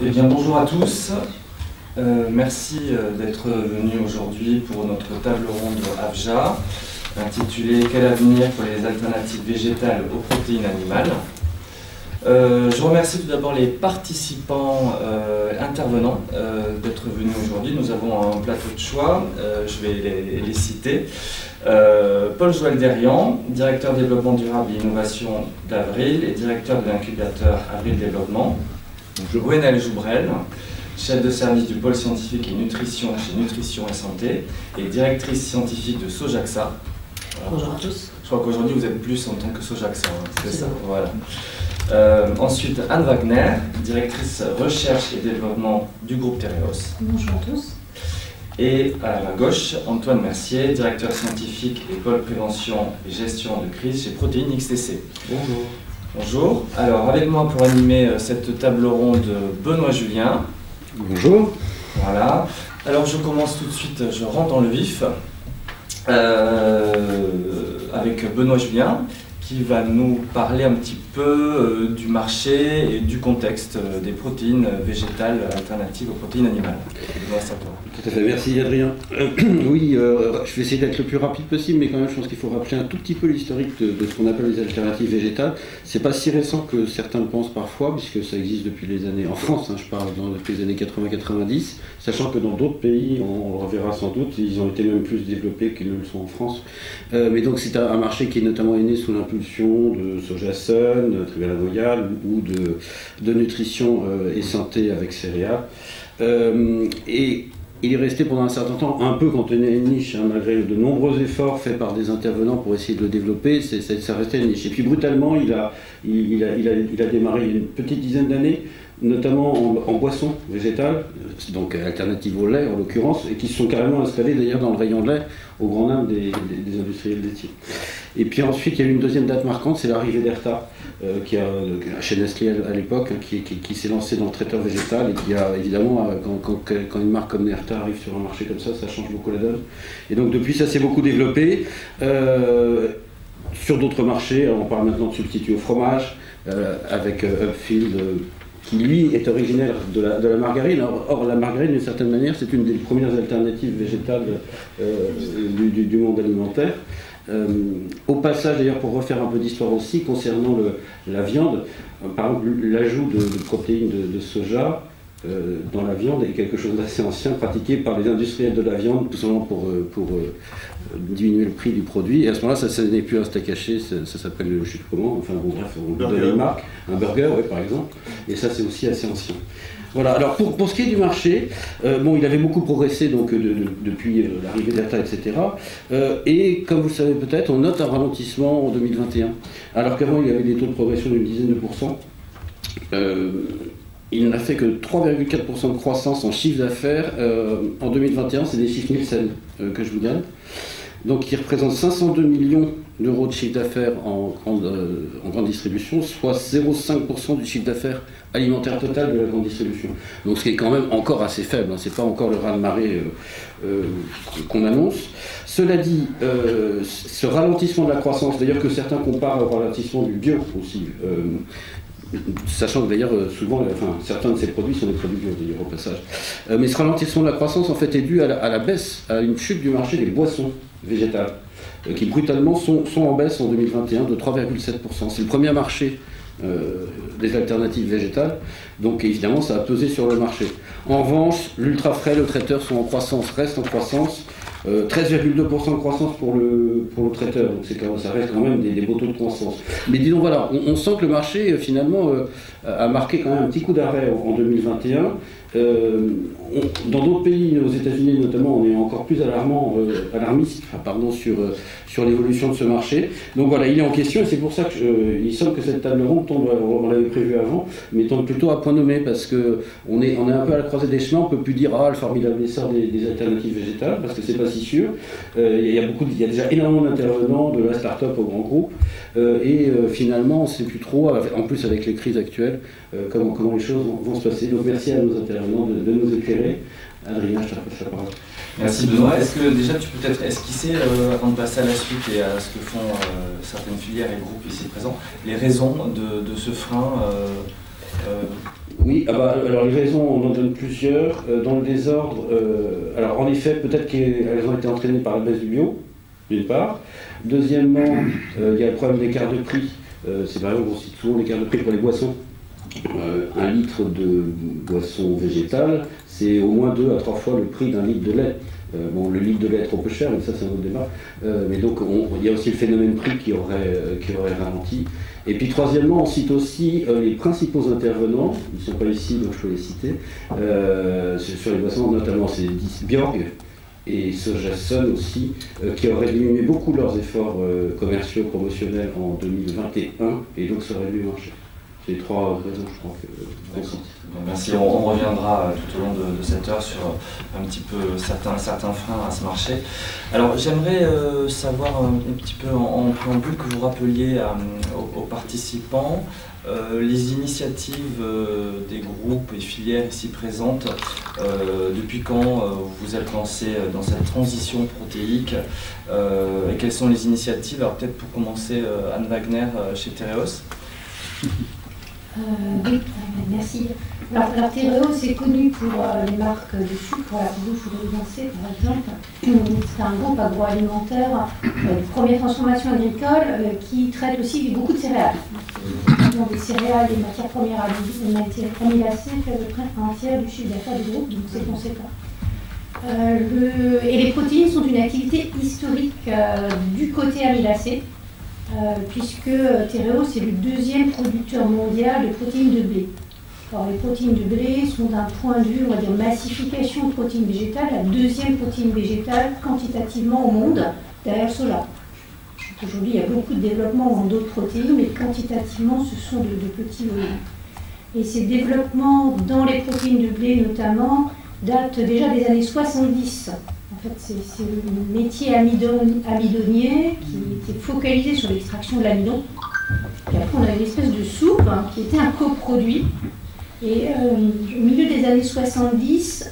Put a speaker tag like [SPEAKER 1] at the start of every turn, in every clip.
[SPEAKER 1] Eh bien, bonjour à tous. Merci d'être venus aujourd'hui pour notre table ronde AVJA, intitulée « Quel avenir pour les alternatives végétales aux protéines animales ?» Je remercie tout d'abord les participants intervenants d'être venus aujourd'hui. Nous avons un plateau de choix, je vais les citer. Paul-Joël Derian, directeur développement durable et innovation d'Avril et directeur de l'incubateur Avril Développement. Gwenelle Joubrel, chef de service du pôle scientifique et nutrition chez Nutrition et Santé et directrice scientifique de Sojaxa.
[SPEAKER 2] Bonjour à tous.
[SPEAKER 1] Je crois qu'aujourd'hui vous êtes plus en tant que Sojaxa, hein, c'est ça. Voilà. Ensuite, Anne Wagner, directrice recherche et développement du groupe Tereos.
[SPEAKER 2] Bonjour à tous.
[SPEAKER 1] Et à ma gauche, Antoine Mercier, directeur scientifique et pôle prévention et gestion de crise chez Protéines XTC. Bonjour. Bonjour. Alors, avec moi pour animer cette table ronde, Benoît Julien.
[SPEAKER 3] Bonjour.
[SPEAKER 1] Voilà. Alors, je commence tout de suite, je rentre dans le vif avec Benoît Julien, qui va nous parler un petit peu du marché et du contexte des protéines végétales alternatives aux protéines animales. Benoît, c'est à toi.
[SPEAKER 3] Tout à fait, merci Adrien. Oui, je vais essayer d'être le plus rapide possible, mais quand même je pense qu'il faut rappeler un tout petit peu l'historique de ce qu'on appelle les alternatives végétales. C'est pas si récent que certains le pensent parfois, puisque ça existe depuis les années, en France, hein, je parle depuis les années 80-90, sachant que dans d'autres pays, on le reverra sans doute, ils ont été même plus développés qu'ils ne le sont en France. Mais donc c'est un marché qui est notamment né sous l'impulsion de Sojasun, de Trivella Royal ou de Nutrition et Santé avec céréales. Et il est resté pendant un certain temps un peu cantonné à une niche, hein, malgré de nombreux efforts faits par des intervenants pour essayer de le développer, ça restait une niche. Et puis brutalement, il a démarré il y a une petite dizaine d'années, notamment en boissons végétales, donc alternatives au lait en l'occurrence, et qui se sont carrément installés d'ailleurs dans le rayon de lait, au grand dam des industriels laitiers. Et puis ensuite, il y a eu une deuxième date marquante, c'est l'arrivée d'Herta, chez Nestlé à l'époque, hein, qui s'est lancé dans le traiteur végétal et qui a évidemment, quand une marque comme Herta arrive sur un marché comme ça change beaucoup la donne. Et donc depuis, ça s'est beaucoup développé. Sur d'autres marchés, on parle maintenant de substituts au fromage, avec Upfield, qui lui est originaire de la margarine. Or la margarine, d'une certaine manière, c'est une des premières alternatives végétales du monde alimentaire. Au passage, d'ailleurs, pour refaire un peu d'histoire aussi, concernant la viande, par exemple, l'ajout de protéines de soja dans la viande est quelque chose d'assez ancien, pratiqué par les industriels de la viande, tout simplement pour diminuer le prix du produit. Et à ce moment-là, ça n'est plus un steak haché, ça s'appelle, je sais plus comment, enfin bon, bref, on lui donne une marque, un burger, ouais, par exemple. Et ça, c'est aussi assez ancien. Voilà, alors pour ce qui est du marché, bon, il avait beaucoup progressé donc, depuis l'arrivée d'Herta, etc. Et comme vous le savez peut-être, on note un ralentissement en 2021. Alors qu'avant, il y avait des taux de progression d'une dizaine de pourcents. Il n'a fait que 3,4% de croissance en chiffre d'affaires. En 2021, c'est des chiffres Nielsen que je vous donne. Donc, qui représente 502 millions d'euros de chiffre d'affaires en grande distribution, soit 0,5% du chiffre d'affaires alimentaire total de la grande distribution. Donc, ce qui est quand même encore assez faible, hein, c'est pas encore le raz-de-marée qu'on annonce. Cela dit, ce ralentissement de la croissance, d'ailleurs que certains comparent au ralentissement du bio aussi, sachant que d'ailleurs souvent, certains de ces produits sont des produits bio d'ailleurs au passage. Mais ce ralentissement de la croissance en fait est dû à la baisse, à une chute du marché des boissons végétales, qui brutalement sont en baisse en 2021 de 3,7%. C'est le premier marché des alternatives végétales, donc évidemment ça a pesé sur le marché. En revanche, l'ultra frais, le traiteur sont en croissance, restent en croissance. 13,2% de croissance pour le traiteur, donc ça reste quand même des beaux taux de croissance. Mais disons voilà, on sent que le marché finalement a marqué quand même un petit coup d'arrêt en 2021. Dans d'autres pays, aux États-Unis notamment, on est encore plus alarmiste sur l'évolution de ce marché. Donc voilà, il est en question et c'est pour ça qu'il semble que cette table ronde tombe, on l'avait prévu avant, mais tombe plutôt à point nommé parce qu'on est un peu à la croisée des chemins. On ne peut plus dire le formidable essor des alternatives végétales parce que c'est pas si sûr. Il y a déjà énormément d'intervenants de la start-up au grand groupe et finalement on ne sait plus trop, en plus avec les crises actuelles, comment les choses vont se passer. Donc merci à nos intervenants de nous éclairer. Adrien, je te passe la parole.
[SPEAKER 1] Merci Benoît. Est-ce que déjà tu peux peut-être esquisser, avant de passer à la suite et à ce que font certaines filières et groupes ici présents, les raisons de ce frein
[SPEAKER 3] Oui, alors les raisons, on en donne plusieurs. Dans le désordre, alors en effet, peut-être qu'elles ont été entraînées par la baisse du bio, d'une part. Deuxièmement, il y a le problème d'écart de prix. C'est par exemple, on cite souvent l'écart de prix pour les boissons. 1 litre de boisson végétale, c'est au moins 2 à 3 fois le prix d'un litre de lait. Le litre de lait est trop peu cher, mais ça c'est un autre débat. Mais donc il y a aussi le phénomène prix qui aurait ralenti. Et puis troisièmement, on cite aussi les principaux intervenants, ils ne sont pas ici donc je peux les citer, sur les boissons, notamment c'est Bjorg et Sojason aussi, qui auraient diminué beaucoup leurs efforts commerciaux promotionnels en 2021 et donc ça aurait dû marcher. C'est 3 raisons, je crois, qu'on cite.
[SPEAKER 1] Merci. On reviendra tout au long de cette heure sur un petit peu certains freins à ce marché. Alors, j'aimerais savoir un petit peu en préambule que vous rappeliez aux participants les initiatives des groupes et filières ici présentes. Depuis quand vous êtes lancé dans cette transition protéique et quelles sont les initiatives? Alors, peut-être pour commencer, Anne Wagner chez Tereos.
[SPEAKER 2] Oui, merci. Alors Tereos est connu pour les marques de sucre, la bouche ou de lancée par exemple. C'est un groupe agroalimentaire de première transformation agricole qui traite aussi beaucoup de céréales. Des céréales et matières premières amylacées fait à peu près un tiers du chiffre d'affaires du groupe, donc c'est conséquent. Et les protéines sont une activité historique du côté amylacé. Puisque Tereos est le 2e producteur mondial de protéines de blé. Alors, les protéines de blé sont d'un point de vue, on va dire, massification de protéines végétales, la 2e protéine végétale quantitativement au monde, derrière le soja. Aujourd'hui, il y a beaucoup de développement dans d'autres protéines, mais quantitativement, ce sont de petits volumes. Et ces développements dans les protéines de blé, notamment, datent déjà des années 70. En fait, c'est le métier amidonnier qui était focalisé sur l'extraction de l'amidon. Et après, on a une espèce de soupe qui était un coproduit. Et au milieu des années 70,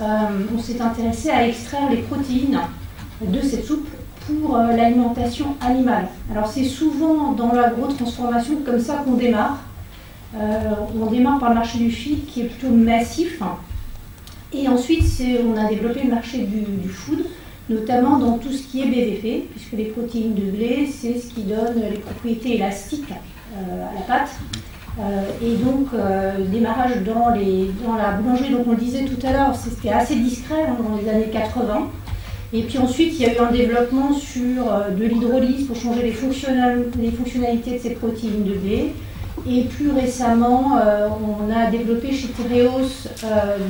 [SPEAKER 2] on s'est intéressé à extraire les protéines de cette soupe pour l'alimentation animale. Alors, c'est souvent dans l'agro-transformation comme ça qu'on démarre. On démarre par le marché du feed qui est plutôt massif. Et ensuite, on a développé le marché du food, notamment dans tout ce qui est BVP, puisque les protéines de blé, c'est ce qui donne les propriétés élastiques à la pâte. Et donc, démarrage dans la boulangerie, donc on le disait tout à l'heure, c'était assez discret dans les années 80. Et puis ensuite, il y a eu un développement sur de l'hydrolyse pour changer les fonctionnalités de ces protéines de blé. Et plus récemment, on a développé chez Tereos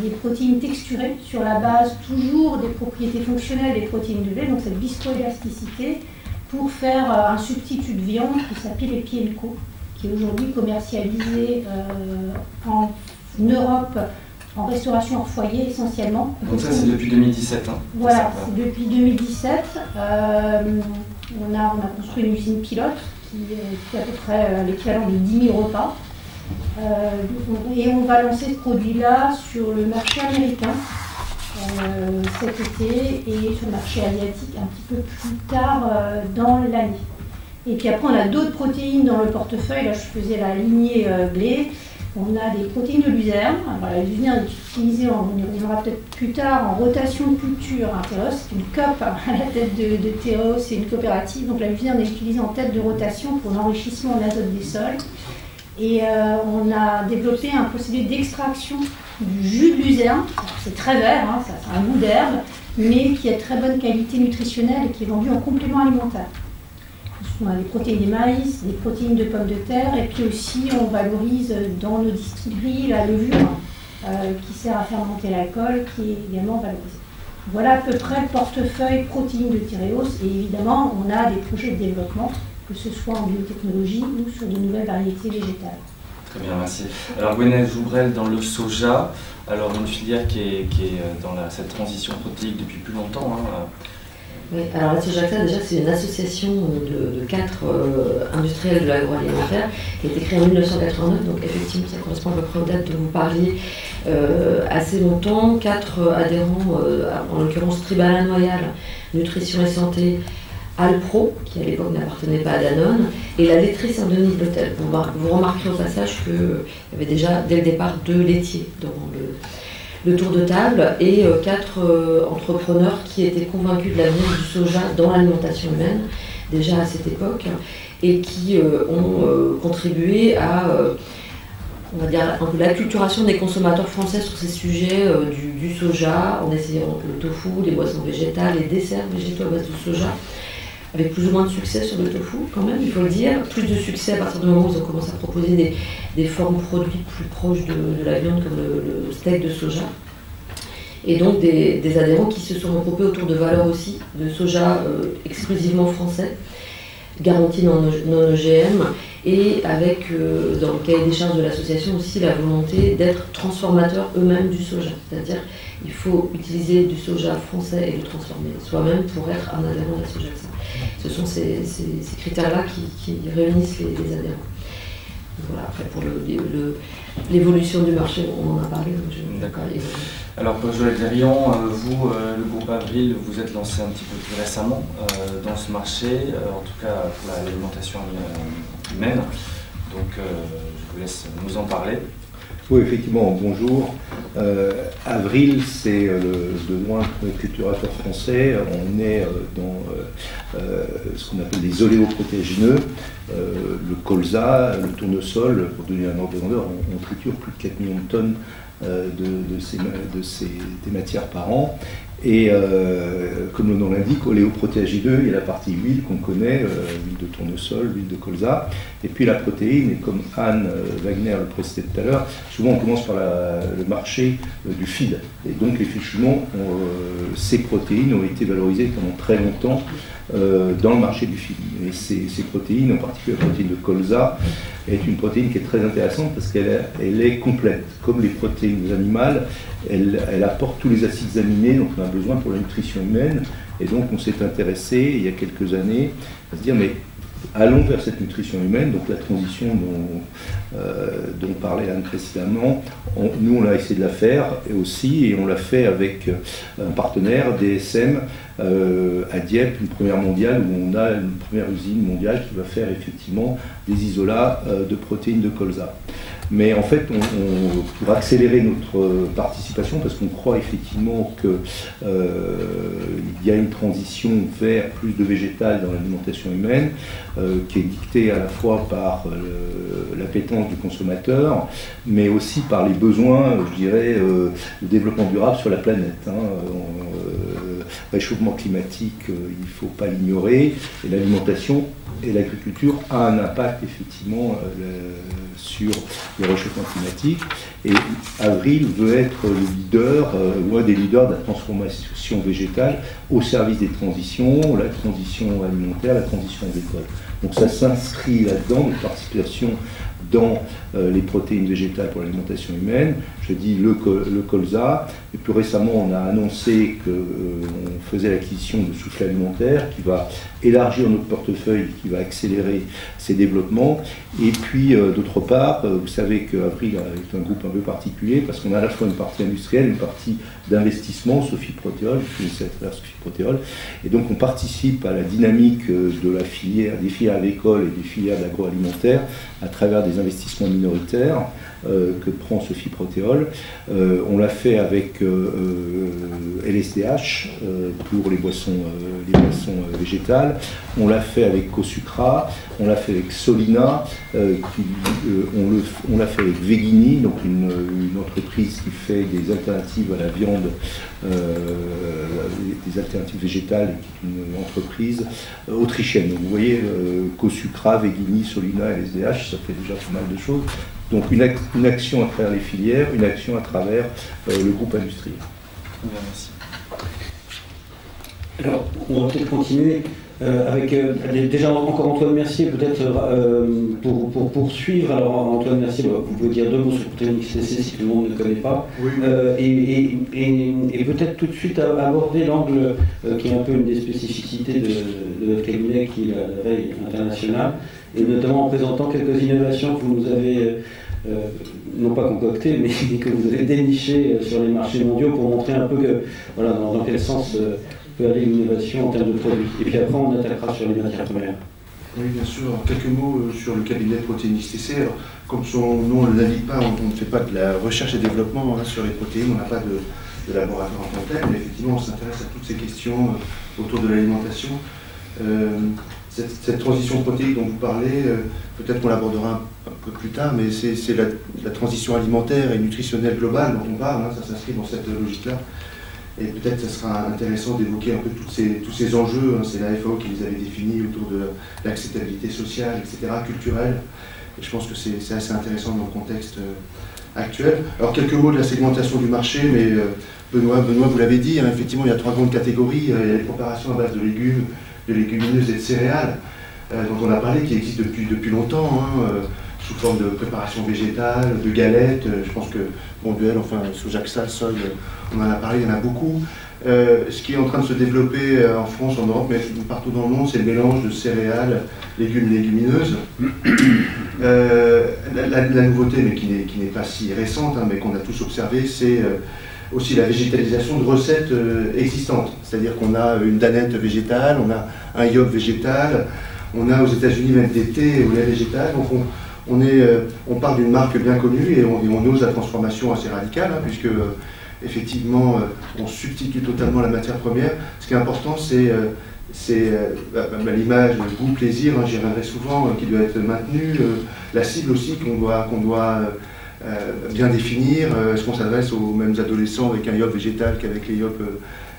[SPEAKER 2] des protéines texturées sur la base toujours des propriétés fonctionnelles des protéines de blé, donc cette viscoélasticité, pour faire un substitut de viande qui s'appelle Epienco, qui est aujourd'hui commercialisé en Europe en restauration hors foyer essentiellement.
[SPEAKER 1] Donc ça c'est depuis 2017.
[SPEAKER 2] Voilà, c'est depuis 2017. On a construit une usine pilote qui fait à peu près l'équivalent de 10 000 repas. Et on va lancer ce produit-là sur le marché américain cet été et sur le marché asiatique un petit peu plus tard dans l'année. Et puis après, on a d'autres protéines dans le portefeuille. Là, je faisais la lignée blé. On a des protéines de luzerne. Alors, la luzerne est utilisée, on y reviendra peut-être plus tard, en rotation de culture. Tereos, c'est une COP à la tête de Tereos, c'est une coopérative. Donc la luzerne est utilisée en tête de rotation pour l'enrichissement en azote des sols. Et on a développé un procédé d'extraction du jus de luzerne. C'est très vert, ça a un goût d'herbe, mais qui a de très bonne qualité nutritionnelle et qui est vendu en complément alimentaire. On a des protéines de maïs, des protéines de pommes de terre, et puis aussi on valorise dans nos distilleries la levure qui sert à fermenter l'alcool, qui est également valorisée. Voilà à peu près le portefeuille protéines de Tereos, et évidemment on a des projets de développement, que ce soit en biotechnologie ou sur de nouvelles variétés végétales.
[SPEAKER 1] Très bien, merci. Alors Gwenaëlle Joubrel dans le soja, alors une filière qui est dans cette transition protéique depuis plus longtemps.
[SPEAKER 4] Oui, alors la Sojacta, déjà, c'est une association de 4 industriels de l'agroalimentaire qui a été créée en 1989, donc effectivement, ça correspond à peu près aux dates dont vous parliez assez longtemps. 4 adhérents, en l'occurrence Tribala Noyal, Nutrition et Santé, Alpro, qui à l'époque n'appartenait pas à Danone, et la laiterie Saint-Denis de l'Hôtel. Vous remarquerez au passage qu'il y avait déjà dès le départ 2 laitiers dans le tour de table et 4 entrepreneurs qui étaient convaincus de l'avenir du soja dans l'alimentation humaine, déjà à cette époque, et qui ont contribué à on va dire un peu l'acculturation des consommateurs français sur ces sujets du soja, en essayant le tofu, les boissons végétales, les desserts végétaux à base de soja, avec plus ou moins de succès sur le tofu quand même, il faut le dire. Plus de succès à partir du moment où ils ont commencé à proposer des formes produits plus proches de la viande, comme le steak de soja. Et donc des adhérents qui se sont regroupés autour de valeurs aussi, de soja exclusivement français, garantie non OGM, et avec, dans le cahier des charges de l'association aussi, la volonté d'être transformateurs eux-mêmes du soja. C'est-à-dire il faut utiliser du soja français et le transformer soi-même pour être un adhérent de la Sojaxa. Ce sont ces critères-là qui réunissent les adhérents. Voilà, après pour l'évolution du marché, on en a parlé.
[SPEAKER 1] D'accord. Alors pour Joël Dérion, vous, le groupe Avril, vous êtes lancé un petit peu plus récemment dans ce marché, en tout cas pour l'alimentation humaine. Donc je vous laisse nous en parler.
[SPEAKER 5] Oui, effectivement, bonjour. Avril, c'est de loin le culturateur français. On est dans ce qu'on appelle des oléoprotéagineux, le colza, le tournesol. Pour donner un ordre de grandeur, on triture plus de 4 millions de tonnes des matières par an. Et comme le nom l'indique, oléoprotéagineux, il y a la partie huile qu'on connaît, huile de tournesol, huile de colza, et puis la protéine, et comme Anne Wagner le précisait tout à l'heure, souvent on commence par le marché du feed. Et donc effectivement, ces protéines ont été valorisées pendant très longtemps dans le marché du feed. Et ces protéines, en particulier la protéine de colza, est une protéine qui est très intéressante parce qu'elle est complète. Comme les protéines animales, elle apporte tous les acides aminés dont on a besoin pour la nutrition humaine. Et donc on s'est intéressé il y a quelques années à se dire mais allons vers cette nutrition humaine, donc la transition dont parlait Anne précédemment. Nous on a essayé de la faire et on l'a fait avec un partenaire, DSM, à Dieppe, une première mondiale où on a une première usine mondiale qui va faire effectivement des isolats de protéines de colza. Mais en fait, pour accélérer notre participation, parce qu'on croit effectivement qu'il y a une transition vers plus de végétal dans l'alimentation humaine, qui est dictée à la fois par l'appétence du consommateur, mais aussi par les besoins, je dirais, de développement durable sur la planète. Réchauffement climatique, il ne faut pas l'ignorer, et l'alimentation et l'agriculture a un impact effectivement sur le réchauffement climatique. Et Avril veut être le leader, ou un des leaders de la transformation végétale au service des transitions, la transition alimentaire, la transition agricole. Donc ça s'inscrit là-dedans, notre participation dans les protéines végétales pour l'alimentation humaine. Je dis le colza, et plus récemment on a annoncé qu'on faisait l'acquisition de Soufflet Alimentaire qui va élargir notre portefeuille, qui va accélérer ses développements. Et puis d'autre part, vous savez qu'Avril est un groupe un peu particulier parce qu'on a à la fois une partie industrielle, une partie d'investissement, Sophie Protéol, je connaissais à travers Sophie Protéol, et donc on participe à la dynamique de la filière, des filières agricoles et des filières d'agroalimentaire à travers des investissements minoritaires que prend Sophie Protéol. On l'a fait avec LSDH pour les boissons végétales, on l'a fait avec Cosucra, on l'a fait avec Solina, on l'a fait avec Veghini, donc une entreprise qui fait des alternatives à la viande, des alternatives végétales, qui est une entreprise autrichienne. Donc vous voyez, Cosucra, Veghini, Solina, LSDH, ça fait déjà pas mal de choses. Donc une action à travers les filières, une action à travers le groupe industriel.
[SPEAKER 1] Bien, merci.
[SPEAKER 3] Alors, on va peut-être continuer avec déjà encore Antoine Mercier, peut-être pour poursuivre. Alors Antoine Mercier, vous pouvez dire 2 mots sur Protéine XTC si tout le monde ne connaît pas. Oui. Et peut-être tout de suite aborder l'angle qui est un peu une des spécificités de votre cabinet, qui est la veille internationale, et notamment en présentant quelques innovations que vous nous avez non pas concoctées, mais que vous avez dénichées sur les marchés mondiaux pour montrer un peu que, voilà, dans quel sens peut aller l'innovation en termes de produits. Et puis après, on attaquera sur les matières premières.
[SPEAKER 6] Oui, bien sûr. Alors, quelques mots sur le cabinet Protéinix TC. Alors, comme son nom ne l'indique pas, on ne fait pas de la recherche et développement sur les protéines, on n'a pas de laboratoire en tant que tel, mais effectivement, on s'intéresse à toutes ces questions autour de l'alimentation. Cette transition protéique dont vous parlez, peut-être qu'on l'abordera un peu plus tard, mais c'est la transition alimentaire et nutritionnelle globale dont on parle, ça s'inscrit dans cette logique-là. Et peut-être ce sera intéressant d'évoquer un peu tous ces enjeux, c'est la FAO qui les avait définis autour de l'acceptabilité sociale, etc., culturelle. Et je pense que c'est assez intéressant dans le contexte actuel. Alors quelques mots de la segmentation du marché, mais Benoît, vous l'avez dit, effectivement il y a 3 grandes catégories. Il y a les préparations à base de légumes, de légumineuses et de céréales, dont on a parlé, qui existent depuis longtemps, sous forme de préparation végétale, de galettes. Je pense que Bonduel, enfin Sojaxa, Sol, on en a parlé, il y en a beaucoup. Ce qui est en train de se développer en France, en Europe, mais partout dans le monde, c'est le mélange de céréales, légumes, légumineuses. La nouveauté, mais qui n'est pas si récente, mais qu'on a tous observé, c'est aussi la végétalisation de recettes existantes. C'est-à-dire qu'on a une danette végétale, on a un yop végétal, on a aux États-Unis même des thés au lait végétal. Donc on part d'une marque bien connue et on ose la transformation assez radicale, puisque effectivement on substitue totalement la matière première. Ce qui est important, c'est l'image, le goût, plaisir, j'y reviendrai souvent, qui doit être maintenue, la cible aussi qu'on doit bien définir. Est-ce qu'on s'adresse aux mêmes adolescents avec un yop végétal qu'avec les yop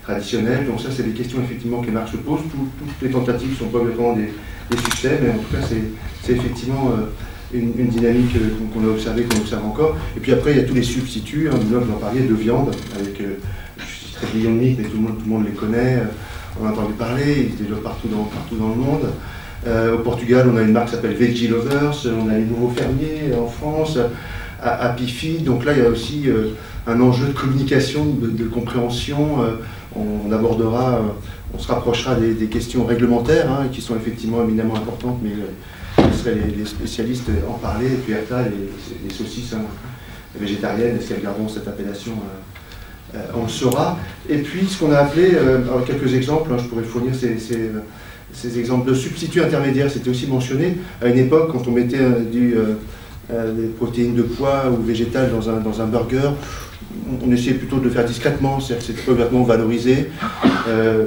[SPEAKER 6] traditionnels? Donc ça, c'est des questions effectivement que les marques se posent. Toutes les tentatives sont pas vraiment des succès, mais en tout cas, c'est effectivement une dynamique qu'on a observée, qu'on observe encore. Et puis après, il y a tous les substituts, vous en parliez, de viande, avec, je suis très Beyond Meat, mais tout le monde les connaît, on a entendu parler, ils se développent partout dans le monde. Au Portugal, on a une marque qui s'appelle Veggie Lovers, on a les nouveaux fermiers en France, Happy Feed. Donc là, il y a aussi un enjeu de communication, de compréhension. On abordera, on se rapprochera des questions réglementaires, qui sont effectivement éminemment importantes, mais les spécialistes en parler. Et puis après, les saucisses végétariennes, est-ce qu'elles garderont cette appellation? On le saura. Et puis, ce qu'on a appelé, alors quelques exemples, je pourrais fournir ces exemples de substituts intermédiaires. C'était aussi mentionné à une époque, quand on mettait des protéines de pois ou végétales dans un burger, on essayait plutôt de le faire discrètement, c'est-à-dire que c'était pas complètement valorisé,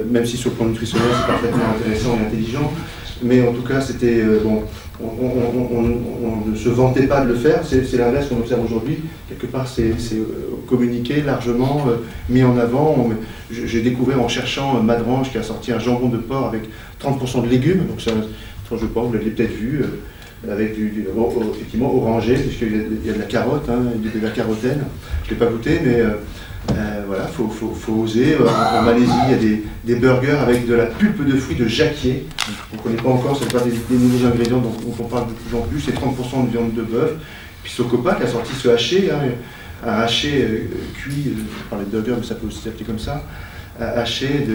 [SPEAKER 6] même si sur le plan nutritionnel c'est parfaitement intéressant et intelligent, mais en tout cas c'était on ne se vantait pas de le faire. C'est l'inverse qu'on observe aujourd'hui. Quelque part c'est communiqué largement, mis en avant. J'ai découvert en cherchant Madrange qui a sorti un jambon de porc avec 30% de légumes, donc c'est un tranche de porc, vous l'avez peut-être vu, avec effectivement orangé, puisqu'il y a de la carotte, de la carotène. Je ne l'ai pas goûté, mais voilà, faut oser. En Malaisie, il y a des burgers avec de la pulpe de fruits de jacquier. On ne connaît pas encore, ce n'est pas des nouveaux ingrédients dont on parle de plus en plus. C'est 30% de viande de bœuf. Puis Socopa qui a sorti ce haché, un haché cuit, on parlait de burger, mais ça peut aussi s'appeler comme ça, haché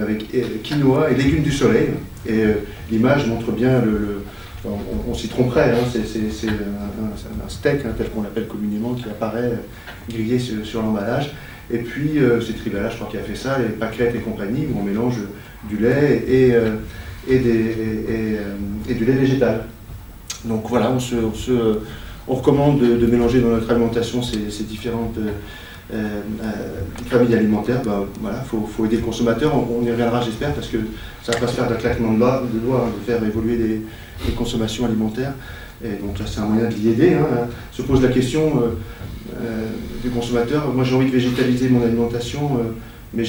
[SPEAKER 6] avec quinoa et légumes du soleil. Et l'image montre bien on s'y tromperait, c'est un steak tel qu'on l'appelle communément qui apparaît grillé sur l'emballage. Et puis c'est Trivella, je crois, qui a fait ça, les pâquerettes et compagnie, où on mélange du lait et du lait végétal. Donc voilà, on recommande de mélanger dans notre alimentation ces différentes familles alimentaires. Voilà, faut aider le consommateur, on y reviendra j'espère, parce que ça ne va pas se faire d'un claquement de doigts, de faire évoluer les consommations alimentaires. Et donc là c'est un moyen de l'y aider. Se pose la question du consommateur. Moi j'ai envie de végétaliser mon alimentation, mais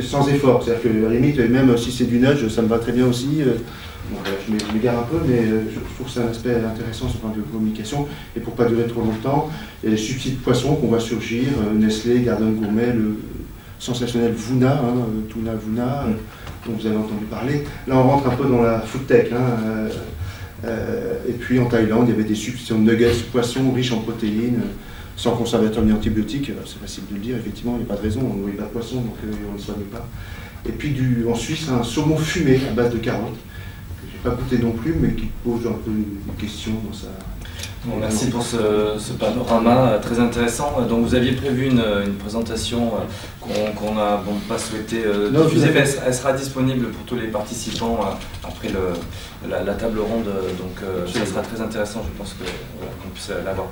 [SPEAKER 6] sans effort. C'est-à-dire que à la limite, même si c'est du nudge, ça me va très bien aussi. Je m'égare un peu, mais je trouve que c'est un aspect intéressant sur le plan de communication. Et pour ne pas durer trop longtemps, il y a les substituts de poissons qu'on voit surgir, Nestlé, Garden Gourmet, le sensationnel Vuna, Tuna Vuna, dont vous avez entendu parler. Là on rentre un peu dans la food tech. Et puis en Thaïlande, il y avait des substitutions de nuggets de poisson riches en protéines, sans conservateur ni antibiotiques. C'est facile de le dire, effectivement, il n'y a pas de raison, on ne nourrit pas de poisson, donc on ne le soigne pas. Et puis en Suisse, un saumon fumé à base de carottes, que je n'ai pas goûté non plus, mais qui pose un peu des questions dans
[SPEAKER 1] Bon, merci pour ce panorama très intéressant. Donc vous aviez prévu une présentation qu'on n'a pas souhaité diffuser, mais elle sera disponible pour tous les participants après la table ronde. Donc ça sera très intéressant, je pense qu'on puisse l'avoir.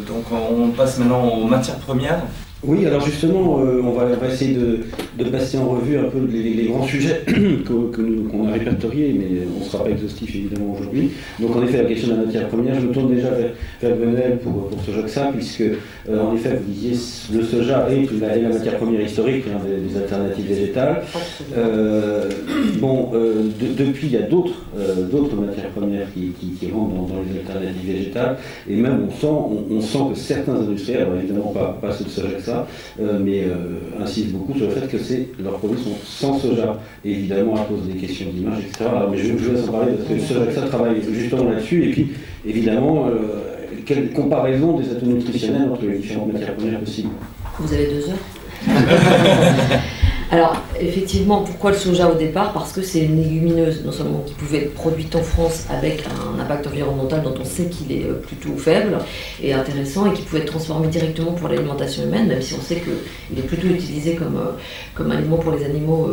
[SPEAKER 1] Donc on passe maintenant aux matières premières.
[SPEAKER 3] Oui, alors justement, on va essayer de passer en revue un peu les grands sujets qu'on a répertoriés, mais on ne sera pas exhaustif évidemment aujourd'hui. Donc en effet, la question de la matière première, je me tourne déjà vers Gwenel pour Sojaxa, puisque en effet, vous disiez le soja est la matière première historique des alternatives végétales. Depuis, il y a d'autres matières premières qui rentrent dans les alternatives végétales, et même on sent que certains industriels, alors évidemment pas ceux de Sojaxa, mais insiste beaucoup sur le fait que leurs produits sont sans soja, et évidemment à cause des questions d'image, etc. Alors, mais je vous laisse en parler parce que Sojaxa travaille justement là-dessus, et puis évidemment, quelle comparaison des atouts nutritionnels entre les différentes matières premières possibles.
[SPEAKER 4] Vous avez 2 heures. Alors, effectivement, pourquoi le soja au départ? Parce que c'est une légumineuse, non seulement qui pouvait être produite en France avec un impact environnemental dont on sait qu'il est plutôt faible et intéressant, et qui pouvait être transformé directement pour l'alimentation humaine, même si on sait qu'il est plutôt utilisé comme aliment pour les animaux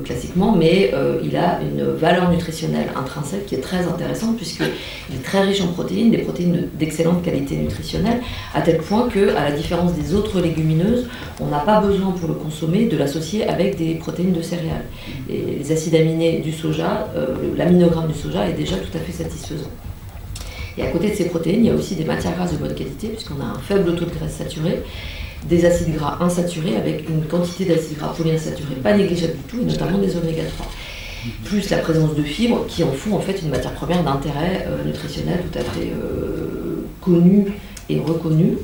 [SPEAKER 4] classiquement, mais il a une valeur nutritionnelle intrinsèque qui est très intéressante, puisqu'il est très riche en protéines, des protéines d'excellente qualité nutritionnelle, à tel point qu'à la différence des autres légumineuses, on n'a pas besoin pour le consommer de l'associer avec des protéines de céréales. Et les acides aminés du soja, l'aminogramme du soja est déjà tout à fait satisfaisant. Et à côté de ces protéines, il y a aussi des matières grasses de bonne qualité, puisqu'on a un faible taux de graisse saturée, des acides gras insaturés avec une quantité d'acides gras polyinsaturés pas négligeable du tout, et notamment des oméga 3. Plus la présence de fibres qui en font en fait une matière première d'intérêt nutritionnel tout à fait connue et reconnue.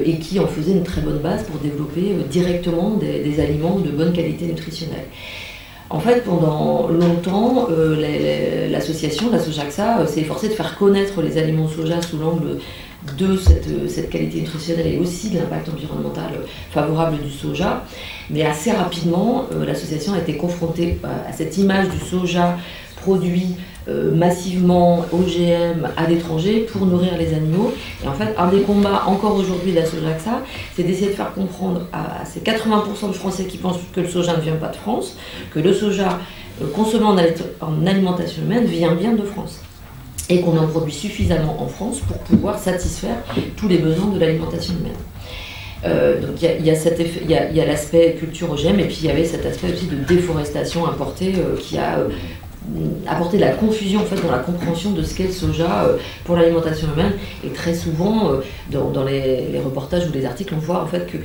[SPEAKER 4] Et qui en faisait une très bonne base pour développer directement des aliments de bonne qualité nutritionnelle. En fait, pendant longtemps, l'association, la Sojaxa, s'est efforcée de faire connaître les aliments soja sous l'angle de cette qualité nutritionnelle et aussi de l'impact environnemental favorable du soja. Mais assez rapidement, l'association a été confrontée à cette image du soja produit massivement OGM à l'étranger pour nourrir les animaux. Et en fait, un des combats encore aujourd'hui de la Sojaxa, c'est d'essayer de faire comprendre à ces 80% de Français qui pensent que le soja ne vient pas de France, que le soja consommé en alimentation humaine vient bien de France, et qu'on en produit suffisamment en France pour pouvoir satisfaire tous les besoins de l'alimentation humaine. Donc il y a l'aspect culture OGM, et puis il y avait cet aspect aussi de déforestation importée qui a apporter de la confusion en fait, dans la compréhension de ce qu'est le soja pour l'alimentation humaine. Et très souvent, dans les reportages ou les articles, on voit en fait que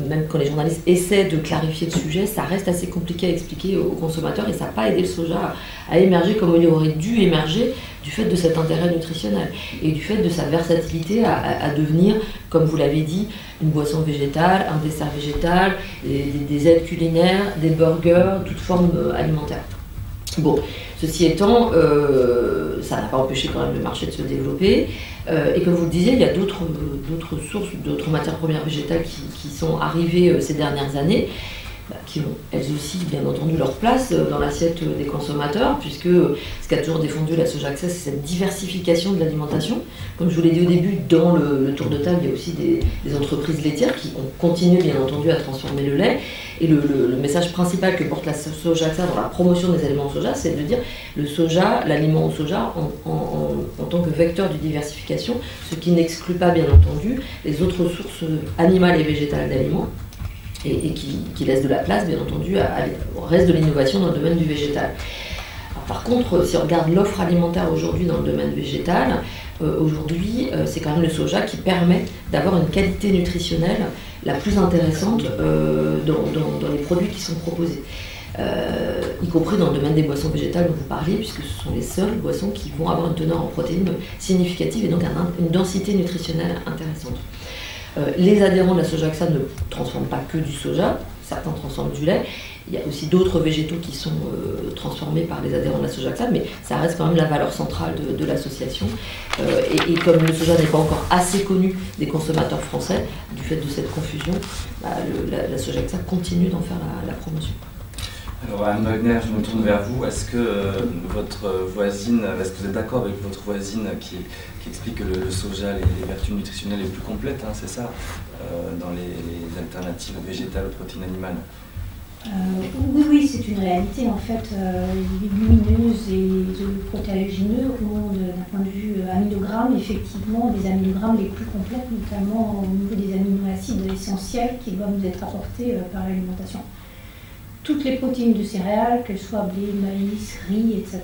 [SPEAKER 4] même quand les journalistes essaient de clarifier le sujet, ça reste assez compliqué à expliquer aux consommateurs, et ça n'a pas aidé le soja à émerger comme il aurait dû émerger du fait de cet intérêt nutritionnel et du fait de sa versatilité à devenir, comme vous l'avez dit, une boisson végétale, un dessert végétal, des aides culinaires, des burgers, toute forme alimentaire. Bon, ceci étant, ça n'a pas empêché quand même le marché de se développer. Et comme vous le disiez, il y a d'autres sources, d'autres matières premières végétales qui sont arrivées ces dernières années, qui ont elles aussi bien entendu leur place dans l'assiette des consommateurs, puisque ce qu'a toujours défendu la Sojaxa, c'est cette diversification de l'alimentation. Comme je vous l'ai dit au début, dans le tour de table, il y a aussi des entreprises laitières qui ont continué bien entendu à transformer le lait. Et le message principal que porte la Sojaxa dans la promotion des aliments au soja, c'est de dire le soja, l'aliment au soja en tant que vecteur de diversification, ce qui n'exclut pas bien entendu les autres sources animales et végétales d'aliments, et qui laisse de la place, bien entendu, au reste de l'innovation dans le domaine du végétal. Alors, par contre, si on regarde l'offre alimentaire aujourd'hui dans le domaine végétal, aujourd'hui, c'est quand même le soja qui permet d'avoir une qualité nutritionnelle la plus intéressante dans les produits qui sont proposés. Y compris dans le domaine des boissons végétales dont vous parliez, puisque ce sont les seules boissons qui vont avoir une teneur en protéines significative et donc une densité nutritionnelle intéressante. Les adhérents de la Sojaxa ne transforment pas que du soja, certains transforment du lait. Il y a aussi d'autres végétaux qui sont transformés par les adhérents de la Sojaxa, mais ça reste quand même la valeur centrale de l'association. Et comme le soja n'est pas encore assez connu des consommateurs français, du fait de cette confusion, la Sojaxa continue d'en faire la promotion.
[SPEAKER 1] Alors Anne Wagner, je me tourne vers vous. Est-ce que votre voisine, est-ce que vous êtes d'accord avec votre voisine qui explique que le soja, les vertus nutritionnelles les plus complètes, hein, c'est ça, dans les alternatives végétales aux protéines animales?
[SPEAKER 2] Oui, c'est une réalité. En fait, les légumineuses et les protéagineux ont, d'un point de vue aminogramme, effectivement, des aminogrammes les plus complètes, notamment au niveau des aminoacides essentiels qui doivent nous être apportés par l'alimentation. Toutes les protéines de céréales, qu'elles soient blé, maïs, riz, etc.,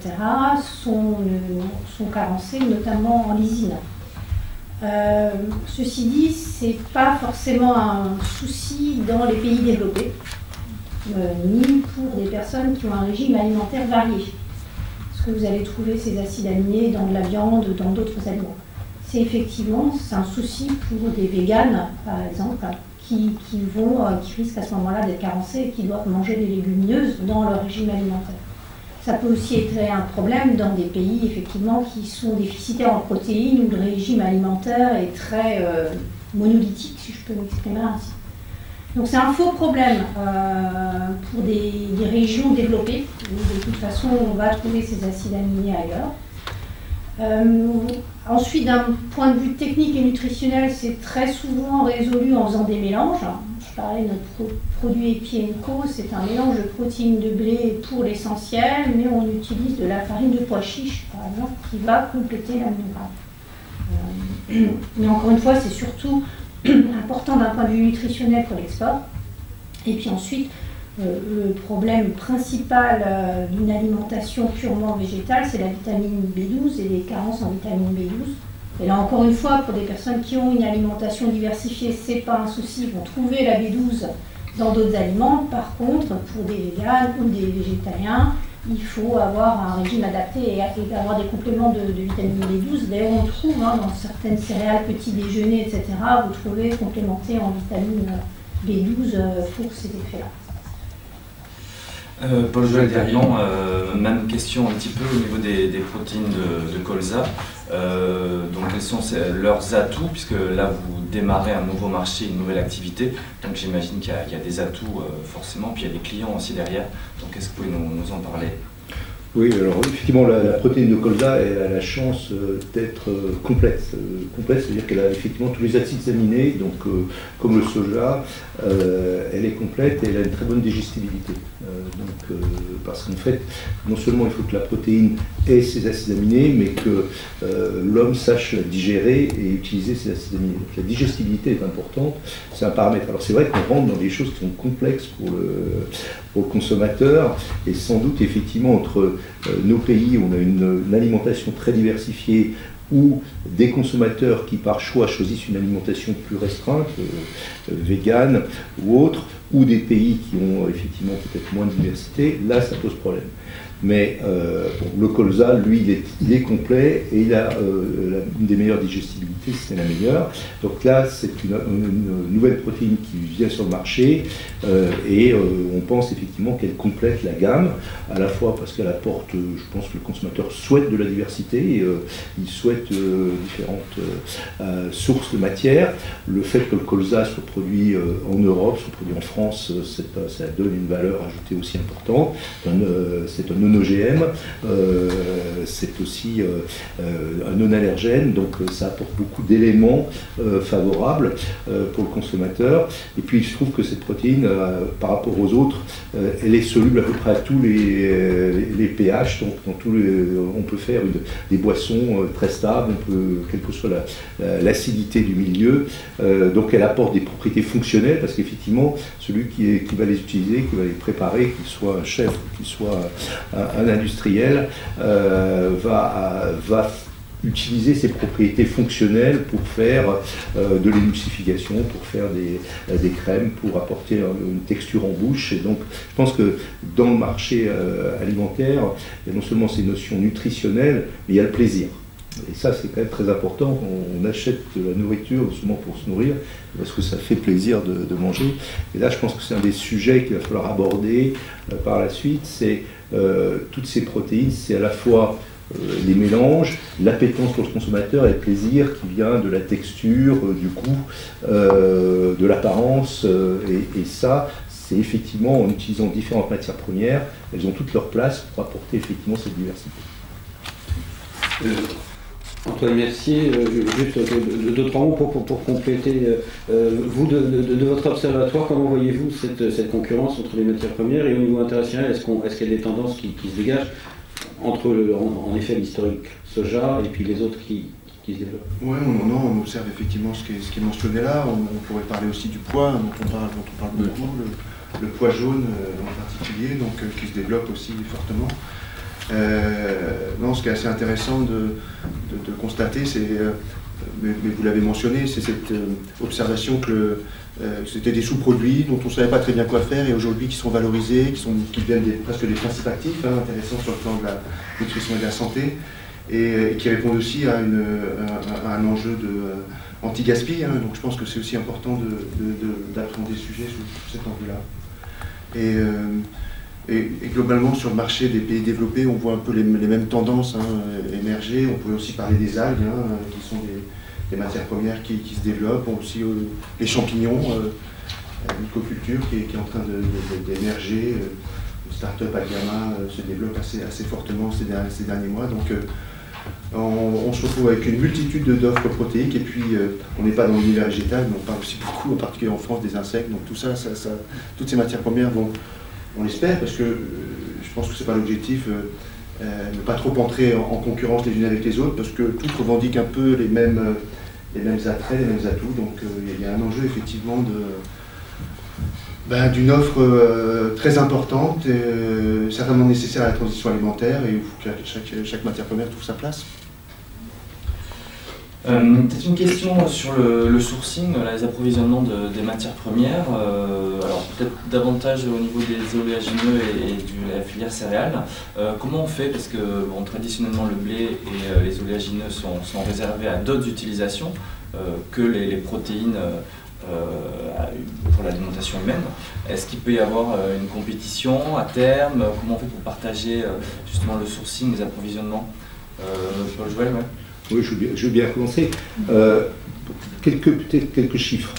[SPEAKER 2] sont carencées, notamment en lysine. Ceci dit, ce n'est pas forcément un souci dans les pays développés. Ni pour des personnes qui ont un régime alimentaire varié. Parce que vous allez trouver ces acides aminés dans de la viande ou dans d'autres aliments. C'est effectivement un souci pour des véganes, par exemple, qui risquent à ce moment-là d'être carencés et qui doivent manger des légumineuses dans leur régime alimentaire. Ça peut aussi être un problème dans des pays, effectivement, qui sont déficitaires en protéines, où le régime alimentaire est très monolithique, si je peux m'exprimer ainsi. Donc c'est un faux problème pour des régions développées, où de toute façon on va trouver ces acides aminés ailleurs. Ensuite, d'un point de vue technique et nutritionnel, c'est très souvent résolu en faisant des mélanges. Je parlais de notre produit Epi & Co, c'est un mélange de protéines de blé pour l'essentiel, mais on utilise de la farine de pois chiche, par exemple, qui va compléter l'aminogramme. Mais encore une fois, c'est surtout important d'un point de vue nutritionnel pour l'export. Et puis ensuite, le problème principal d'une alimentation purement végétale, c'est la vitamine B12 et les carences en vitamine B12. Et là, encore une fois, pour des personnes qui ont une alimentation diversifiée, c'est pas un souci, ils vont trouver la B12 dans d'autres aliments. Par contre, pour des véganes ou des végétariens, il faut avoir un régime adapté et avoir des compléments de vitamine B12. D'ailleurs, on trouve dans certaines céréales, petits déjeuners, etc., vous trouvez complémenté en vitamine B12 pour ces effets-là.
[SPEAKER 1] Paul-Joël Derion, même question un petit peu au niveau des protéines de colza. Donc quels sont leurs atouts, puisque là vous démarrez un nouveau marché, une nouvelle activité, donc j'imagine qu'il y a des atouts forcément, puis il y a des clients aussi derrière, donc est-ce que vous pouvez nous en parler?
[SPEAKER 5] Oui, alors effectivement, la protéine de colza, elle a la chance d'être complète. Complète, c'est-à-dire qu'elle a effectivement tous les acides aminés, donc comme le soja, elle est complète et elle a une très bonne digestibilité. Parce qu'en fait, non seulement il faut que la protéine ait ses acides aminés, mais que l'homme sache la digérer et utiliser ces acides aminés. Donc la digestibilité est importante, c'est un paramètre. Alors c'est vrai qu'on rentre dans des choses qui sont complexes pour le consommateur, et sans doute effectivement entre nos pays où on a une alimentation très diversifiée, ou des consommateurs qui par choix choisissent une alimentation plus restreinte, végane ou autre, ou des pays qui ont effectivement peut-être moins de diversité, là ça pose problème. Mais le colza, lui, il est complet et il a une des meilleures digestibilités, c'est la meilleure. Donc là, c'est une nouvelle protéine qui vient sur le marché et on pense effectivement qu'elle complète la gamme, à la fois parce qu'elle apporte, je pense que le consommateur souhaite de la diversité, il souhaite différentes sources de matière. Le fait que le colza soit produit en Europe, soit produit en France, ça donne une valeur ajoutée aussi importante. C'est un OGM, c'est aussi un non-allergène, donc ça apporte beaucoup d'éléments favorables pour le consommateur. Et puis il se trouve que cette protéine, par rapport aux autres, elle est soluble à peu près à tous les pH, donc on peut faire des boissons très stables, quelle que soit l'acidité du milieu, donc elle apporte des propriétés fonctionnelles, parce qu'effectivement, celui qui va les utiliser, qui va les préparer, qu'il soit un chef, qu'il soit un industriel, va utiliser ses propriétés fonctionnelles pour faire de l'émulsification, pour faire des crèmes, pour apporter une texture en bouche. Et donc, je pense que dans le marché alimentaire, il y a non seulement ces notions nutritionnelles, mais il y a le plaisir. Et ça, c'est quand même très important. On achète de la nourriture seulement pour se nourrir, parce que ça fait plaisir de manger. Et là, je pense que c'est un des sujets qu'il va falloir aborder par la suite. C'est toutes ces protéines, c'est à la fois les mélanges, l'appétence pour le consommateur et le plaisir qui vient de la texture, du goût, de l'apparence. Et ça, c'est effectivement en utilisant différentes matières premières, elles ont toute leur place pour apporter effectivement cette diversité.
[SPEAKER 3] Antoine Mercier, juste 2-3 mots pour compléter. Vous, de votre observatoire, comment voyez-vous cette concurrence entre les matières premières et au niveau international, est-ce qu'il y a des tendances qui se dégagent entre, en effet, l'historique soja et puis les autres qui se développent?
[SPEAKER 6] Oui, on observe effectivement ce qui est mentionné là. On pourrait parler aussi du pois, dont on parle beaucoup, le pois jaune en particulier, donc, qui se développe aussi fortement. Non, ce qui est assez intéressant de constater, c'est, mais vous l'avez mentionné, c'est cette observation que c'était des sous-produits dont on ne savait pas très bien quoi faire et aujourd'hui qui sont valorisés, qui deviennent presque des principes actifs, intéressants sur le plan de la nutrition et de la santé, et qui répondent aussi à un enjeu anti-gaspi. Donc je pense que c'est aussi important d'appréhender le sujet sous cet angle-là. Et globalement, sur le marché des pays développés, on voit un peu les mêmes tendances émerger. On pourrait aussi parler des algues, qui sont des matières premières qui se développent. Aussi les champignons, l'mycoculture qui est en train d'émerger. Le start-up Algama se développe assez fortement ces derniers mois. Donc on se retrouve avec une multitude d'offres protéiques. Et puis, on n'est pas dans l'univers végétal, mais on parle aussi beaucoup, en particulier en France, des insectes. Donc tout ça, toutes ces matières premières vont... On l'espère, parce que je pense que ce n'est pas l'objectif, ne pas trop entrer en concurrence les unes avec les autres, parce que toutes revendiquent un peu les mêmes attraits, les mêmes atouts. Donc il y a un enjeu effectivement d'une offre très importante, certainement nécessaire à la transition alimentaire, et où il faut que chaque matière première trouve sa place.
[SPEAKER 1] Peut-être une question sur le sourcing, les approvisionnements des matières premières. Alors peut-être davantage au niveau des oléagineux et de la filière céréales. Comment on fait? Parce que traditionnellement le blé et les oléagineux sont réservés à d'autres utilisations que les protéines pour l'alimentation humaine. Est-ce qu'il peut y avoir une compétition à terme? Comment on fait pour partager justement le sourcing, les approvisionnements? Paul Joël, ouais.
[SPEAKER 5] Oui, je veux bien commencer. Peut-être quelques chiffres.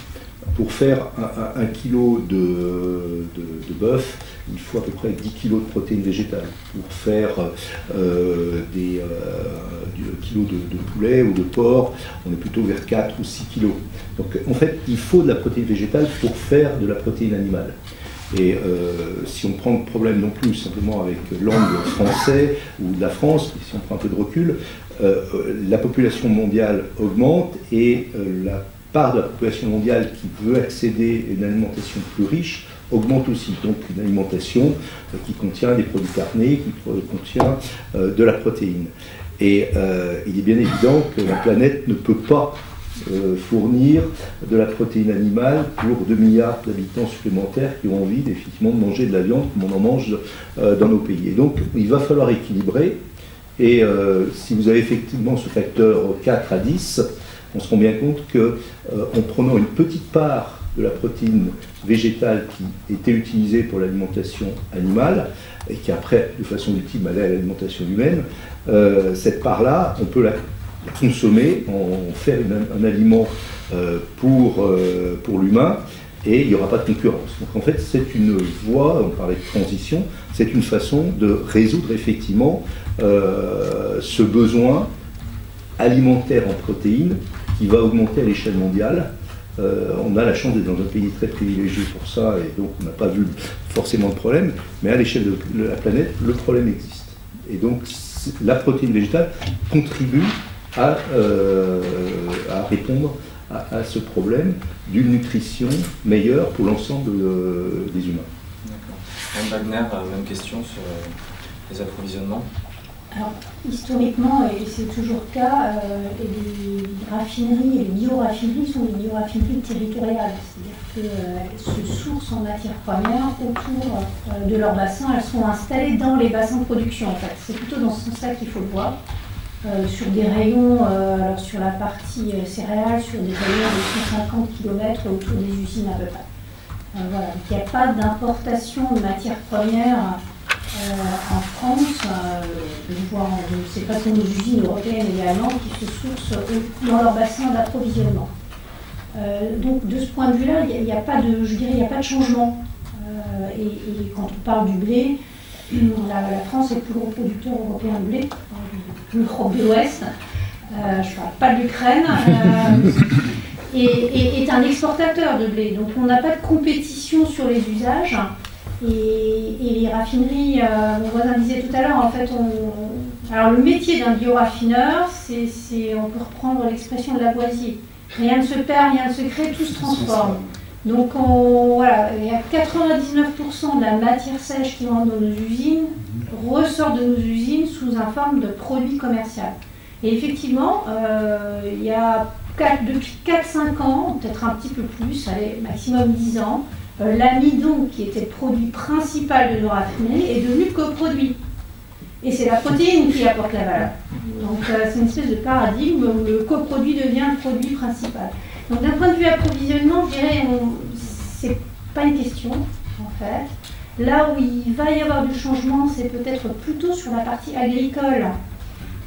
[SPEAKER 5] Pour faire un kilo de bœuf, il faut à peu près 10 kg de protéines végétales. Pour faire du kilo de poulet ou de porc, on est plutôt vers 4 ou 6 kg. Donc en fait, il faut de la protéine végétale pour faire de la protéine animale. Et si on prend le problème non plus simplement avec l'angle français ou de la France, si on prend un peu de recul, la population mondiale augmente et la part de la population mondiale qui veut accéder à une alimentation plus riche augmente aussi. Donc une alimentation qui contient des produits carnés, qui contient de la protéine. Et il est bien évident que la planète ne peut pas fournir de la protéine animale pour 2 milliards d'habitants supplémentaires qui ont envie effectivement de manger de la viande comme on en mange dans nos pays. Et donc il va falloir équilibrer. Et si vous avez effectivement ce facteur 4 à 10, on se rend bien compte qu'en prenant une petite part de la protéine végétale qui était utilisée pour l'alimentation animale, et qui après, de façon ultime, allait à l'alimentation humaine, cette part-là, on peut la consommer, en faire un aliment pour l'humain, et il n'y aura pas de concurrence. Donc en fait, c'est une voie, on parlait de transition, c'est une façon de résoudre effectivement ce besoin alimentaire en protéines qui va augmenter à l'échelle mondiale. On a la chance d'être dans un pays très privilégié pour ça, et donc on n'a pas vu forcément de problème, mais à l'échelle de la planète, le problème existe. Et donc la protéine végétale contribue à répondre à ce problème d'une nutrition meilleure pour l'ensemble des humains.
[SPEAKER 1] D'accord. Wagner, même question sur les approvisionnements.
[SPEAKER 2] Alors, historiquement, et c'est toujours le cas, les raffineries et les bioraffineries sont des bioraffineries territoriales. C'est-à-dire qu'elles se sourcent en matières premières autour de leur bassin. Elles sont installées dans les bassins de production, en fait. C'est plutôt dans ce sens-là qu'il faut le voir. Sur des rayons, alors sur la partie céréales, sur des rayons de 150 km autour des usines à peu près. Voilà. Donc, il n'y a pas d'importation de matières premières en France, voire je ne sais pas si nos usines européennes également, qui se sourcent dans leur bassin d'approvisionnement. Donc de ce point de vue-là, il n'y a pas de changement. Et quand on parle du blé, la France est le plus gros producteur européen de blé, l'Europe de l'Ouest. Je ne parle pas de l'Ukraine. Et est un exportateur de blé. Donc on n'a pas de compétition sur les usages. Et les raffineries, mon voisin disait tout à l'heure, en fait, alors le métier d'un bioraffineur, on peut reprendre l'expression de Lavoisier. Rien ne se perd, rien ne se crée, tout se transforme. Donc voilà, il y a 99% de la matière sèche qui rentre dans nos usines ressort de nos usines sous un forme de produit commercial. Et effectivement, il y a depuis 4-5 ans, peut-être un petit peu plus, allez, maximum 10 ans, l'amidon, qui était le produit principal de nos raffineries, est devenu coproduit. Et c'est la protéine qui apporte la valeur. Donc c'est une espèce de paradigme où le coproduit devient le produit principal. Donc d'un point de vue approvisionnement, je dirais, c'est pas une question, en fait. Là où il va y avoir du changement, c'est peut-être plutôt sur la partie agricole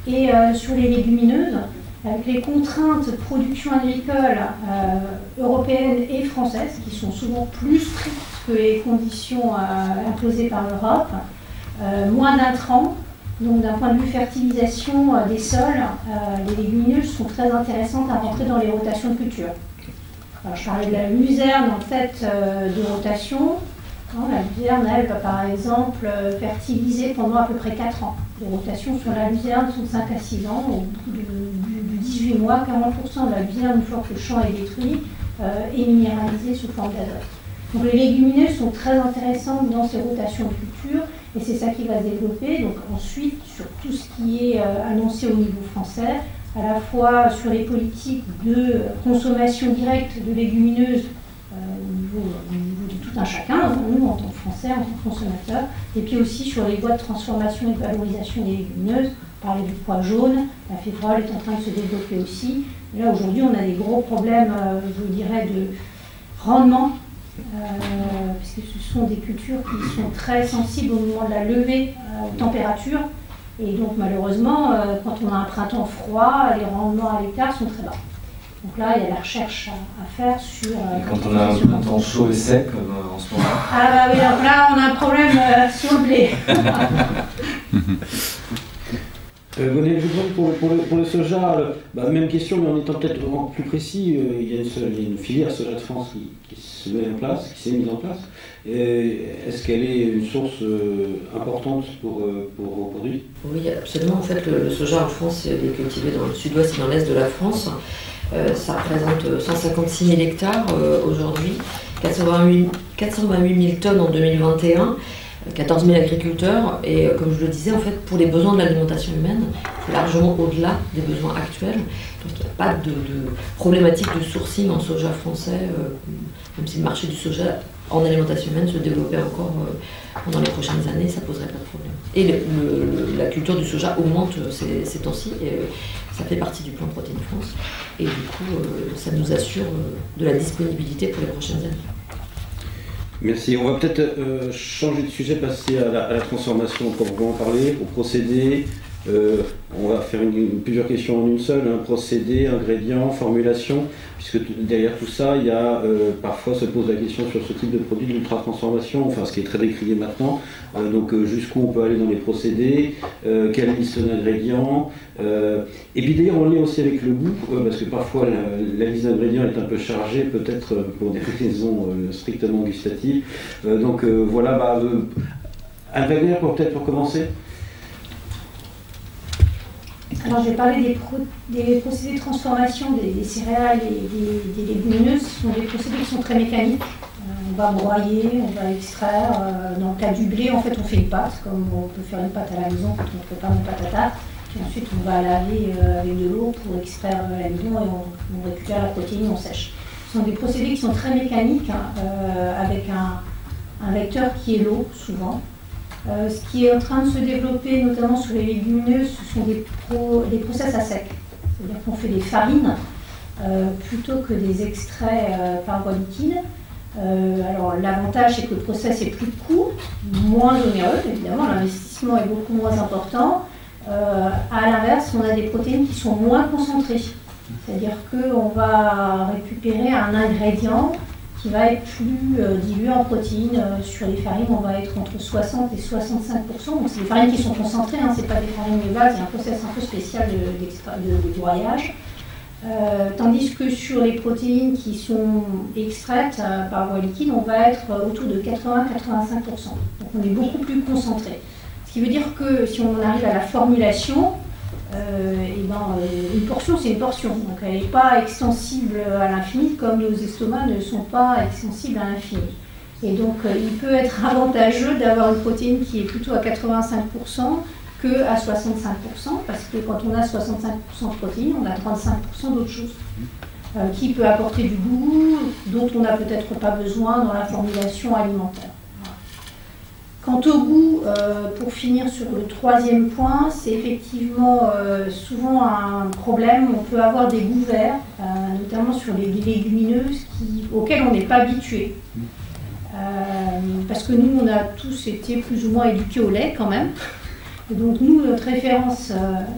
[SPEAKER 2] et sur les légumineuses, avec les contraintes de production agricole européennes et françaises, qui sont souvent plus strictes que les conditions imposées par l'Europe, moins d'intrants. Donc d'un point de vue fertilisation des sols, les légumineuses sont très intéressantes à rentrer dans les rotations de culture. Alors, je parlais de la luzerne en tête de rotation. La luzerne, elle, va par exemple fertiliser pendant à peu près 4 ans. Les rotations sur la luzerne sont de 5 à 6 ans. Au bout de 18 mois, 40% de la luzerne, une fois que le champ est détruit, est minéralisé sous forme d'azote. Donc les légumineuses sont très intéressantes dans ces rotations de culture et c'est ça qui va se développer. Donc ensuite, sur tout ce qui est annoncé au niveau français, à la fois sur les politiques de consommation directe de légumineuses au niveau de tout un chacun, nous en tant que Français, en tant que consommateurs, et puis aussi sur les voies de transformation et de valorisation des légumineuses. On parlait du pois jaune, la févrole est en train de se développer aussi. Et là aujourd'hui on a des gros problèmes, je dirais, de rendement, puisque ce sont des cultures qui sont très sensibles au moment de la levée aux températures. Et donc malheureusement, quand on a un printemps froid, les rendements à l'hectare sont très bas. Donc là, il y a de la recherche à faire sur...
[SPEAKER 1] quand on a un printemps chaud et sec, comme en ce moment.
[SPEAKER 2] Ah bah oui, donc là, on a un problème sur le blé.
[SPEAKER 3] Gonel, pour le soja, même question, mais en étant peut-être plus précis, il y a une filière Soja de France qui se met en place, qui s'est mise en place. Est-ce qu'elle est une source importante pour vos produits? Oui,
[SPEAKER 4] absolument. En fait, le soja en France est cultivé dans le sud-ouest et dans l'est de la France. Ça représente 156 000 hectares aujourd'hui, 428 000 tonnes en 2021. 14 000 agriculteurs et comme je le disais, en fait, pour les besoins de l'alimentation humaine, c'est largement au-delà des besoins actuels. Donc il n'y a pas de problématique de sourcing en soja français, même si le marché du soja en alimentation humaine se développait encore pendant les prochaines années, ça ne poserait pas de problème. Et la culture du soja augmente ces temps-ci, et ça fait partie du plan Protéines France, et du coup ça nous assure de la disponibilité pour les prochaines années.
[SPEAKER 3] Merci. On va peut-être changer de sujet, passer à la transformation, pour en parler, au procédé. On va faire plusieurs questions en une seule, procédé, ingrédients, formulation, puisque derrière tout ça, il y a parfois se pose la question sur ce type de produit de l'ultra-transformation, enfin ce qui est très décrié maintenant, donc jusqu'où on peut aller dans les procédés, quelle liste d'ingrédients, et puis d'ailleurs on l'est aussi avec le goût, parce que parfois la liste d'ingrédients est un peu chargée, peut-être pour des raisons strictement gustatives. Donc voilà, Anne Wagner, peut-être pour commencer.
[SPEAKER 2] Alors, je vais parler des procédés de transformation des céréales et des légumineuses. Ce sont des procédés qui sont très mécaniques. On va broyer, on va extraire. Dans le cas du blé, en fait, on fait une pâte, comme on peut faire une pâte à la maison quand on prépare une pâte à tarte. Puis ensuite, on va laver avec de l'eau pour extraire l'amidon et on récupère la protéine, on sèche. Ce sont des procédés qui sont très mécaniques, avec un vecteur qui est l'eau, souvent. Ce qui est en train de se développer, notamment sur les légumineuses, ce sont des process à sec. C'est-à-dire qu'on fait des farines plutôt que des extraits par voie liquide. Alors l'avantage, c'est que le process est plus court, moins onéreux, évidemment, l'investissement est beaucoup moins important. À l'inverse, on a des protéines qui sont moins concentrées. C'est-à-dire qu'on va récupérer un ingrédient qui qui va être plus dilué en protéines. Sur les farines, on va être entre 60 et 65%. Donc c'est des farines qui sont concentrées, hein, c'est pas des farines de base, il y a un process un peu spécial de broyage. Tandis que sur les protéines qui sont extraites par voie liquide, on va être autour de 80-85%. Donc on est beaucoup plus concentré. Ce qui veut dire que si on arrive à la formulation, une portion c'est une portion, donc elle n'est pas extensible à l'infini comme nos estomacs ne sont pas extensibles à l'infini. Et donc il peut être avantageux d'avoir une protéine qui est plutôt à 85% qu'à 65%, parce que quand on a 65% de protéines, on a 35% d'autres choses, qui peut apporter du goût, dont on n'a peut-être pas besoin dans la formulation alimentaire. Quant au goût, pour finir sur le troisième point, c'est effectivement souvent un problème. On peut avoir des goûts verts, notamment sur les légumineuses auxquelles on n'est pas habitué. Parce que nous, on a tous été plus ou moins éduqués au lait quand même. Et donc nous, notre référence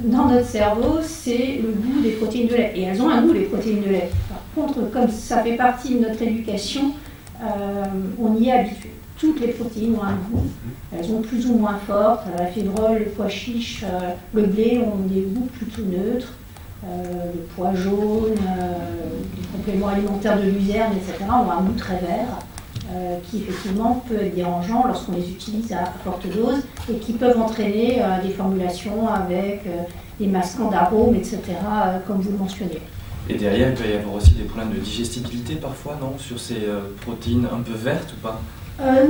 [SPEAKER 2] dans notre cerveau, c'est le goût des protéines de lait. Et elles ont un goût, les protéines de lait. Par contre, comme ça fait partie de notre éducation, on y est habitué. Toutes les protéines ont un goût, elles sont plus ou moins fortes. La févrole, le pois chiche, le blé ont des goûts plutôt neutres. Le pois jaune, les compléments alimentaires de luzerne, etc. ont un goût très vert, qui effectivement peut être dérangeant lorsqu'on les utilise à forte dose et qui peuvent entraîner des formulations avec des masquants d'arômes, etc., comme vous le mentionnez.
[SPEAKER 1] Et derrière, il peut y avoir aussi des problèmes de digestibilité parfois, non? Sur ces protéines un peu vertes ou pas?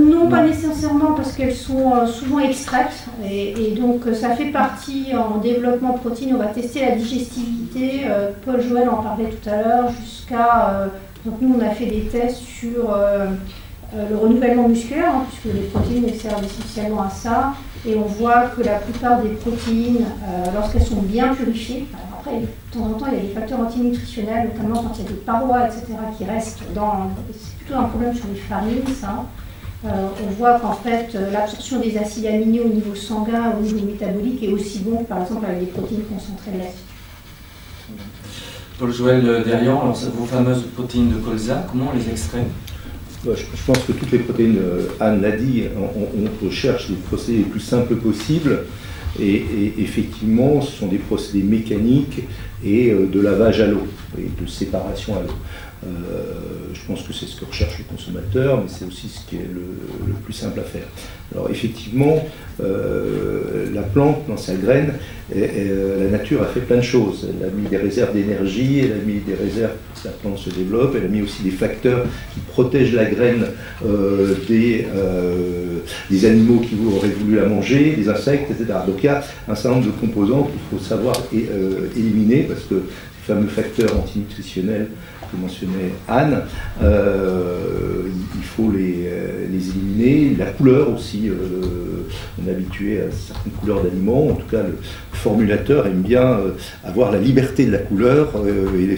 [SPEAKER 2] Non, pas nécessairement, parce qu'elles sont souvent extraites. Et donc, ça fait partie, en développement protéine, on va tester la digestibilité. Paul Joël en parlait tout à l'heure, jusqu'à... donc, nous, on a fait des tests sur le renouvellement musculaire, hein, puisque les protéines servent essentiellement à ça. Et on voit que la plupart des protéines, lorsqu'elles sont bien purifiées, après, de temps en temps, il y a des facteurs antinutritionnels, notamment quand il y a des parois, etc., qui restent dans... C'est plutôt un problème sur les farines, ça. On voit qu'en fait, l'absorption des acides aminés au niveau sanguin, au niveau métabolique, est aussi bon que par exemple avec des protéines concentrées de lait.
[SPEAKER 1] Paul Joël Derriand, alors vos fameuses protéines de colza, comment on les extrait?
[SPEAKER 5] Je pense que toutes les protéines, Anne l'a dit, on cherche les procédés les plus simples possibles. Et effectivement, ce sont des procédés mécaniques et de lavage à l'eau, et de séparation à l'eau. Je pense que c'est ce que recherche le consommateur, mais c'est aussi ce qui est le plus simple à faire. Alors effectivement, la plante, dans sa graine, la nature a fait plein de choses. Elle a mis des réserves d'énergie, elle a mis des réserves pour que la plante se développe, elle a mis aussi des facteurs qui protègent la graine des animaux qui auraient voulu la manger, des insectes, etc. Donc il y a un certain nombre de composants qu'il faut savoir éliminer, parce que ces fameux facteurs antinutritionnels que mentionnait Anne, il faut les éliminer. La couleur aussi, on est habitué à certaines couleurs d'aliments, en tout cas le formulateur aime bien avoir la liberté de la couleur, et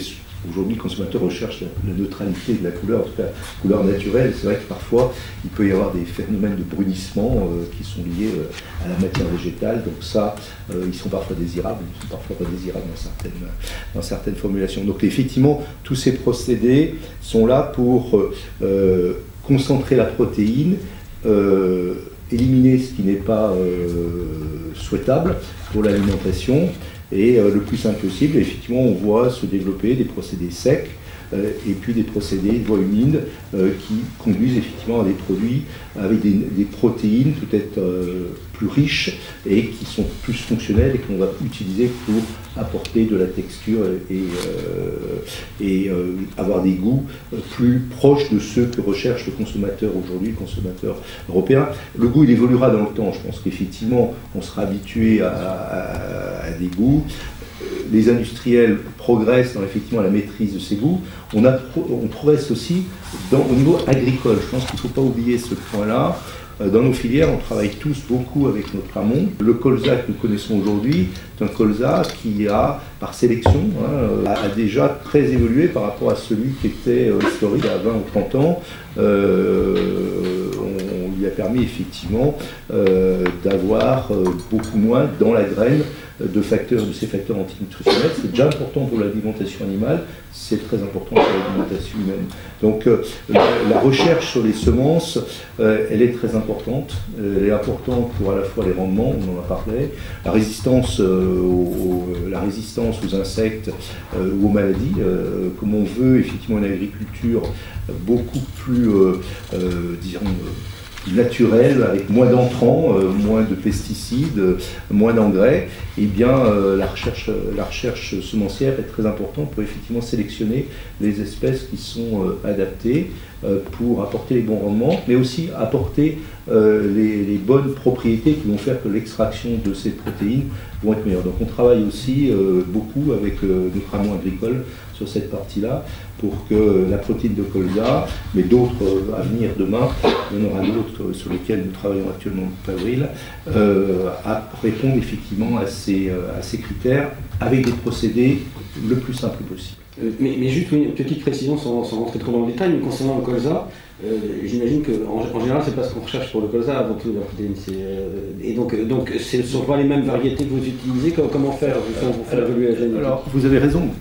[SPEAKER 5] aujourd'hui le consommateur recherche la neutralité de la couleur, en tout cas la couleur naturelle. C'est vrai que parfois il peut y avoir des phénomènes de brunissement qui sont liés à la matière végétale, donc ça, ils sont parfois désirables, ils sont parfois pas désirables dans certaines formulations. Donc effectivement, tous ces procédés sont là pour concentrer la protéine, éliminer ce qui n'est pas souhaitable pour l'alimentation, et le plus simple possible. Et effectivement, on voit se développer des procédés secs et puis des procédés de voie humide qui conduisent effectivement à des produits avec des protéines peut-être plus riches et qui sont plus fonctionnelles et qu'on va utiliser pour apporter de la texture et avoir des goûts plus proches de ceux que recherche le consommateur aujourd'hui, le consommateur européen. Le goût, il évoluera dans le temps. Je pense qu'effectivement, on sera habitué à des goûts. Les industriels progressent dans effectivement la maîtrise de ces goûts. On progresse aussi au niveau agricole. Je pense qu'il ne faut pas oublier ce point-là. Dans nos filières, on travaille tous beaucoup avec notre amont. Le colza que nous connaissons aujourd'hui est un colza qui a, par sélection, a déjà très évolué par rapport à celui qui était historique il y a 20 ou 30 ans. On lui a permis effectivement d'avoir beaucoup moins dans la graine de ces facteurs antinutritionnels. C'est déjà important pour l'alimentation animale, c'est très important pour l'alimentation humaine. Donc la recherche sur les semences, elle est très importante. Elle est importante pour à la fois les rendements, on en a parlé, la résistance aux insectes ou aux maladies, comme on veut effectivement une agriculture beaucoup plus, disons, naturel, avec moins d'entrants, moins de pesticides, moins d'engrais, et bien la recherche semencière est très importante pour effectivement sélectionner les espèces qui sont adaptées pour apporter les bons rendements, mais aussi apporter les bonnes propriétés qui vont faire que l'extraction de ces protéines vont être meilleures. Donc on travaille aussi beaucoup avec notre amont agricole sur cette partie-là, pour que la protéine de colza, mais d'autres à venir demain, il y en aura d'autres sur lesquels nous travaillons actuellement en avril, répondent effectivement à ces critères avec des procédés le plus simple possible.
[SPEAKER 3] Mais juste une petite précision sans rentrer trop dans le détail, mais concernant le colza, j'imagine qu'en général c'est pas ce qu'on recherche pour le colza avant tout la protéine. Et donc ce ne sont pas les mêmes variétés que vous utilisez. Comment faire pour faire évoluer la génétique?
[SPEAKER 5] Alors vous avez raison.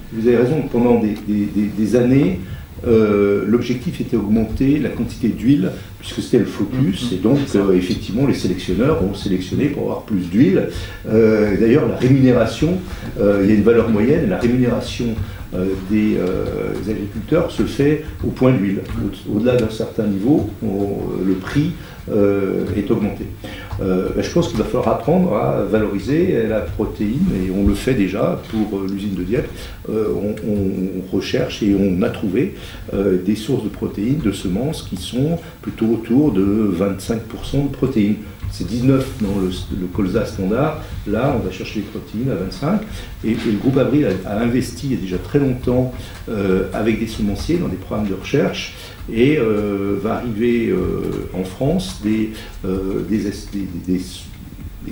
[SPEAKER 5] Pendant des années, l'objectif était d'augmenter la quantité d'huile, puisque c'était le focus, et donc effectivement les sélectionneurs ont sélectionné pour avoir plus d'huile. D'ailleurs la rémunération, il y a une valeur moyenne, la rémunération des agriculteurs se fait au point d'huile. Au-delà d'un certain niveau, le prix est augmenté. Je pense qu'il va falloir apprendre à valoriser la protéine, et on le fait déjà pour l'usine de Dieppe. On recherche et on a trouvé des sources de protéines, de semences qui sont plutôt autour de 25% de protéines. C'est 19 dans le colza standard. Là, on va chercher les protéines à 25. Et le groupe Avril a investi il y a déjà très longtemps avec des semenciers dans des programmes de recherche, et va arriver en France des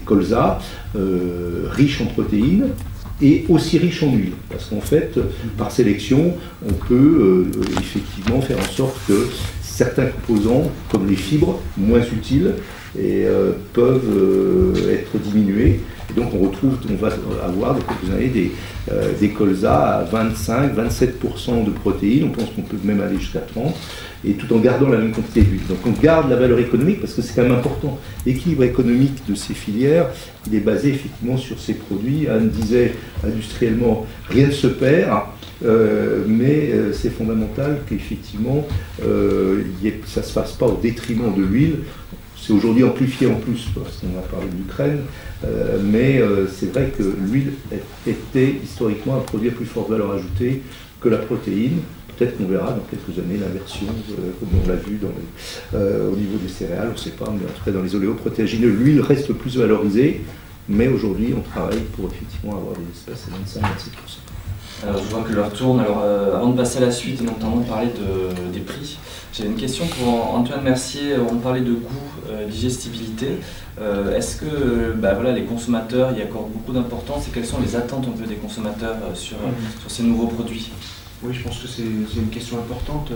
[SPEAKER 5] colzas riches en protéines et aussi riches en huile. Parce qu'en fait, par sélection, on peut effectivement faire en sorte que certains composants, comme les fibres, moins utiles, peuvent être diminués. Et donc on va avoir dans quelques années des colzas à 25-27% de protéines. On pense qu'on peut même aller jusqu'à 30%, et tout en gardant la même quantité d'huile. Donc on garde la valeur économique, parce que c'est quand même important. L'équilibre économique de ces filières, il est basé effectivement sur ces produits. Anne disait, industriellement, rien ne se perd, mais c'est fondamental qu'effectivement ça ne se fasse pas au détriment de l'huile. C'est aujourd'hui amplifié en plus, parce qu'on a parlé de l'Ukraine, mais c'est vrai que l'huile était historiquement un produit à plus forte valeur ajoutée que la protéine. Peut-être qu'on verra dans quelques années l'inversion, comme on l'a vu au niveau des céréales, on ne sait pas, mais en tout cas dans les oléoprotéagineux, l'huile reste plus valorisée, mais aujourd'hui on travaille pour effectivement avoir des espèces à 25-27%.
[SPEAKER 1] Alors je vois que l'heure tourne. Alors avant de passer à la suite et notamment parler des prix, j'avais une question pour Antoine Mercier. On parlait de goût, digestibilité. Est-ce que voilà, les consommateurs y accordent beaucoup d'importance, et quelles sont les attentes un peu des consommateurs sur ces nouveaux produits?
[SPEAKER 6] Oui, je pense que c'est une question importante,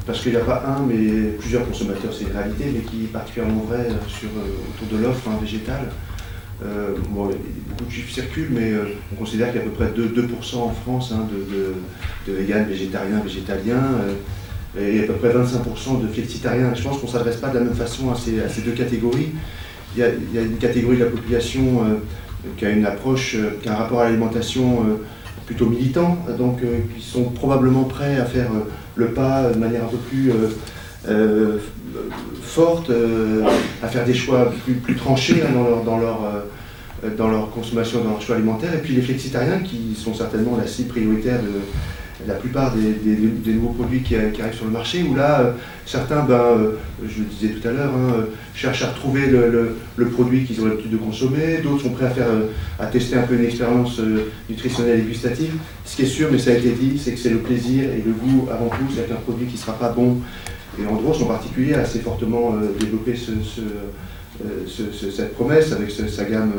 [SPEAKER 6] parce qu'il n'y a pas un, mais plusieurs consommateurs, c'est une réalité, mais qui est particulièrement vrai autour de l'offre végétale. Beaucoup de chiffres circulent, mais on considère qu'il y a à peu près 2% en France de véganes, végétariens, végétaliens, et à peu près 25% de flexitariens. Je pense qu'on ne s'adresse pas de la même façon à ces deux catégories. Il y a une catégorie de la population qui a une approche, qui a un rapport à l'alimentation plutôt militant, donc qui sont probablement prêts à faire le pas de manière un peu plus forte, à faire des choix plus tranchés dans leur consommation, dans leur choix alimentaire. Et puis les flexitariens, qui sont certainement la cible prioritaire de la plupart des nouveaux produits qui arrivent sur le marché, où là, certains, je le disais tout à l'heure, cherchent à retrouver le produit qu'ils ont l'habitude de consommer, d'autres sont prêts à tester un peu une expérience nutritionnelle et gustative. Ce qui est sûr, mais ça a été dit, c'est que c'est le plaisir et le goût avant tout. C'est un produit qui ne sera pas bon. Et Andros en particulier a assez fortement développé cette promesse avec sa gamme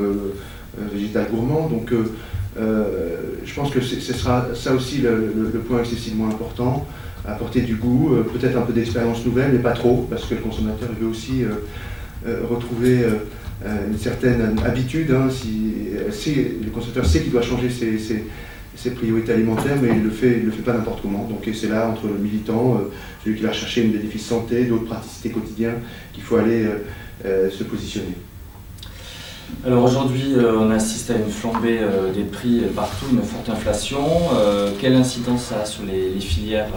[SPEAKER 6] végétale gourmand. Donc je pense que ce sera ça aussi le point excessivement important, apporter du goût, peut-être un peu d'expérience nouvelle, mais pas trop, parce que le consommateur veut aussi retrouver une certaine habitude. Hein, le consommateur sait qu'il doit changer ses priorités alimentaires, mais il le fait pas n'importe comment. Donc c'est là, entre le militant, celui qui va chercher une bénéfice santé, d'autres praticités quotidiennes, qu'il faut aller se positionner.
[SPEAKER 1] Alors aujourd'hui, on assiste à une flambée des prix partout, une forte inflation. Quelle incidence ça a sur les filières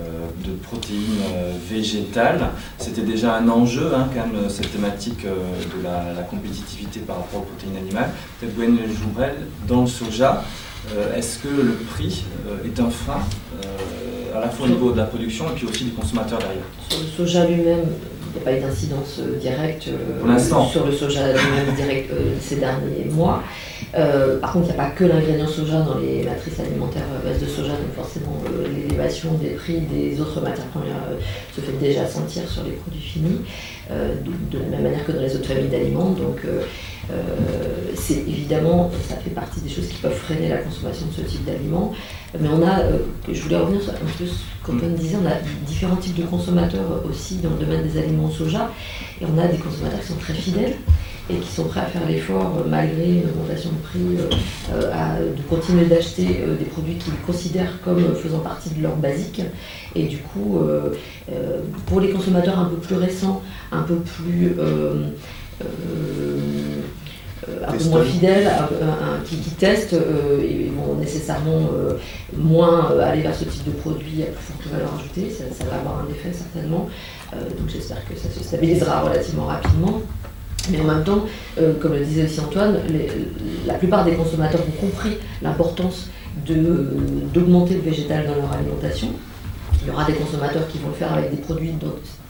[SPEAKER 1] de protéines végétales? C'était déjà un enjeu, hein, quand même, cette thématique de la compétitivité par rapport aux protéines animales. Peut-être Gwen Jourel, dans le soja, est-ce que le prix est un frein à la fois au niveau de la production et puis aussi des consommateurs derrière?
[SPEAKER 4] Sur le soja lui-même, il n'y a pas eu d'incidence directe sur le soja lui-même direct ces derniers mois. Par contre, il n'y a pas que l'ingrédient soja dans les matrices alimentaires à base de soja, donc forcément l'élévation des prix des autres matières premières se fait déjà sentir sur les produits finis, de la même manière que dans les autres familles d'aliments. Donc c'est évidemment, ça fait partie des choses qui peuvent freiner la consommation de ce type d'aliments. Mais on a, je voulais revenir sur un peu ce qu'Antoine disait, on a différents types de consommateurs aussi dans le domaine des aliments au soja. Et on a des consommateurs qui sont très fidèles et qui sont prêts à faire l'effort, malgré une augmentation de prix, de continuer d'acheter des produits qu'ils considèrent comme faisant partie de leur basique. Et du coup, pour les consommateurs un peu plus récents, un peu plus... un peu moins fidèles, qui testent, ils vont nécessairement moins aller vers ce type de produit à plus forte valeur ajoutée. Ça va avoir un effet certainement. Donc j'espère que ça se stabilisera relativement rapidement. Mais en même temps, comme le disait aussi Antoine, la plupart des consommateurs ont compris l'importance d'augmenter le végétal dans leur alimentation. Il y aura des consommateurs qui vont le faire avec des produits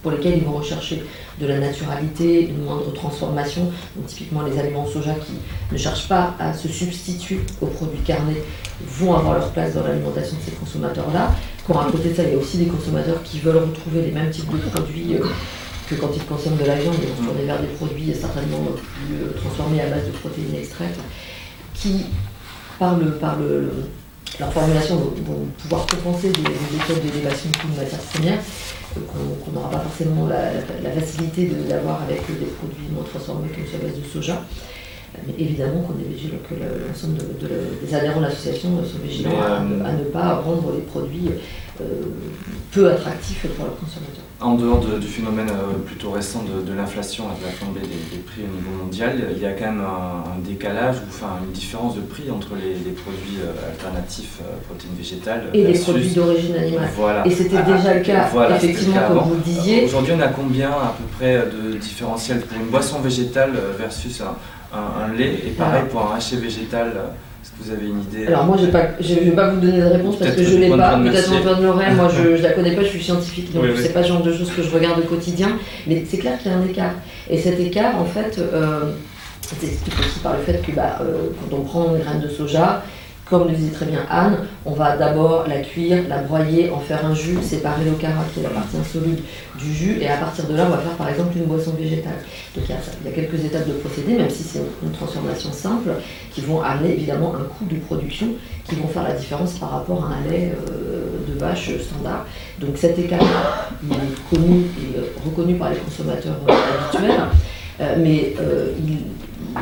[SPEAKER 4] pour lesquels ils vont rechercher de la naturalité, une moindre transformation. Donc typiquement les aliments soja qui ne cherchent pas à se substituer aux produits carnés vont avoir leur place dans l'alimentation de ces consommateurs-là. Quand à côté de ça, il y a aussi des consommateurs qui veulent retrouver les mêmes types de produits que quand ils consomment de la viande, ils vont se tourner vers des produits certainement plus transformés à base de protéines extraites, qui, par leur formulation, vont pouvoir compenser des méthodes d'élévation de coûts de matières premières qu'on n'aura pas forcément la facilité d'avoir avec des produits non transformés comme sur base de soja. Mais évidemment qu'on est vigilant, que l'ensemble des adhérents de l'association sont vigilants à ne pas rendre les produits peu attractifs pour leurs consommateurs.
[SPEAKER 1] En dehors du phénomène plutôt récent de l'inflation et de la flambée des prix au niveau mondial, il y a quand même un décalage, ou enfin une différence de prix entre les produits alternatifs protéines végétales
[SPEAKER 4] et les produits d'origine animale.
[SPEAKER 1] Voilà.
[SPEAKER 4] Et c'était déjà le cas, effectivement, comme vous le disiez.
[SPEAKER 1] Aujourd'hui, on a combien à peu près de différentiel pour une boisson végétale versus un lait, et pareil pour un hachis végétal? Est-ce que vous avez une idée?
[SPEAKER 4] Alors moi, je ne vais pas vous donner de réponse parce que je ne l'ai pas. Peut-être Antoine Lorrain, moi je ne la connais pas, je suis scientifique, donc ce n'est pas le genre de choses que je regarde au quotidien. Mais c'est clair qu'il y a un écart. Et cet écart, en fait, s'explique aussi par le fait que quand on prend une graine de soja, comme le disait très bien Anne, on va d'abord la cuire, la broyer, en faire un jus, séparer l'ocara qui est la partie insoluble du jus, et à partir de là, on va faire par exemple une boisson végétale. Donc il y a quelques étapes de procédé, même si c'est une transformation simple, qui vont amener évidemment un coût de production, qui vont faire la différence par rapport à un lait de vache standard. Donc cet écart-là, il est connu et reconnu par les consommateurs habituels, mais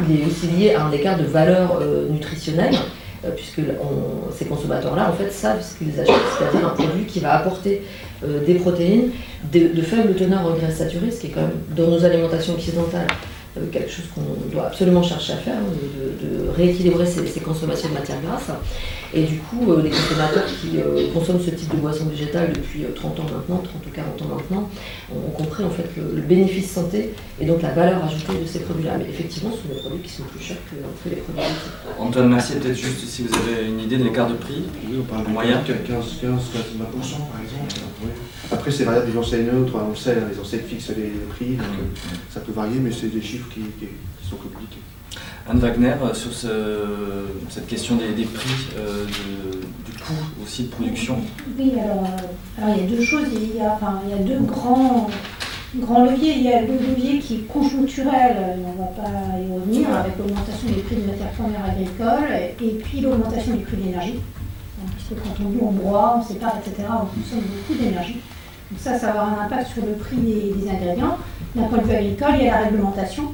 [SPEAKER 4] il est aussi lié à un écart de valeur nutritionnelle, puisque ces consommateurs-là en fait savent ce qu'ils achètent, c'est-à-dire un produit qui va apporter des protéines de faible teneur en graisses saturées, ce qui est quand même dans nos alimentations occidentales quelque chose qu'on doit absolument chercher à faire, de rééquilibrer ces consommations de matières grasses. Et du coup, les consommateurs qui consomment ce type de boisson végétale depuis 30 ans maintenant, 30 ou 40 ans maintenant, ont compris en fait le bénéfice santé et donc la valeur ajoutée de ces produits-là. Mais effectivement, ce sont des produits qui sont plus chers que les produits laitiers.
[SPEAKER 1] Antoine, merci. Peut-être juste si vous avez une idée de l'écart de prix.
[SPEAKER 6] Oui, on parle de
[SPEAKER 1] moyen
[SPEAKER 6] 15-20% par exemple. Oui. Après, c'est variable d'une enseigne à une autre, on le sait, les enseignes fixent les prix, donc ça peut varier, mais c'est des chiffres qui sont communiqués.
[SPEAKER 1] Anne Wagner, sur cette question des prix, du coût aussi de production.
[SPEAKER 2] Oui, alors il y a deux choses. Il y a deux grands leviers. Il y a le levier qui est conjoncturel, on ne va pas y revenir, avec l'augmentation des prix des matières premières agricoles et puis l'augmentation du prix de l'énergie. Puisque quand on bout, on broie, on sépare, etc., on consomme beaucoup d'énergie. Donc ça va avoir un impact sur le prix des ingrédients. D'un point de vue agricole, il y a la réglementation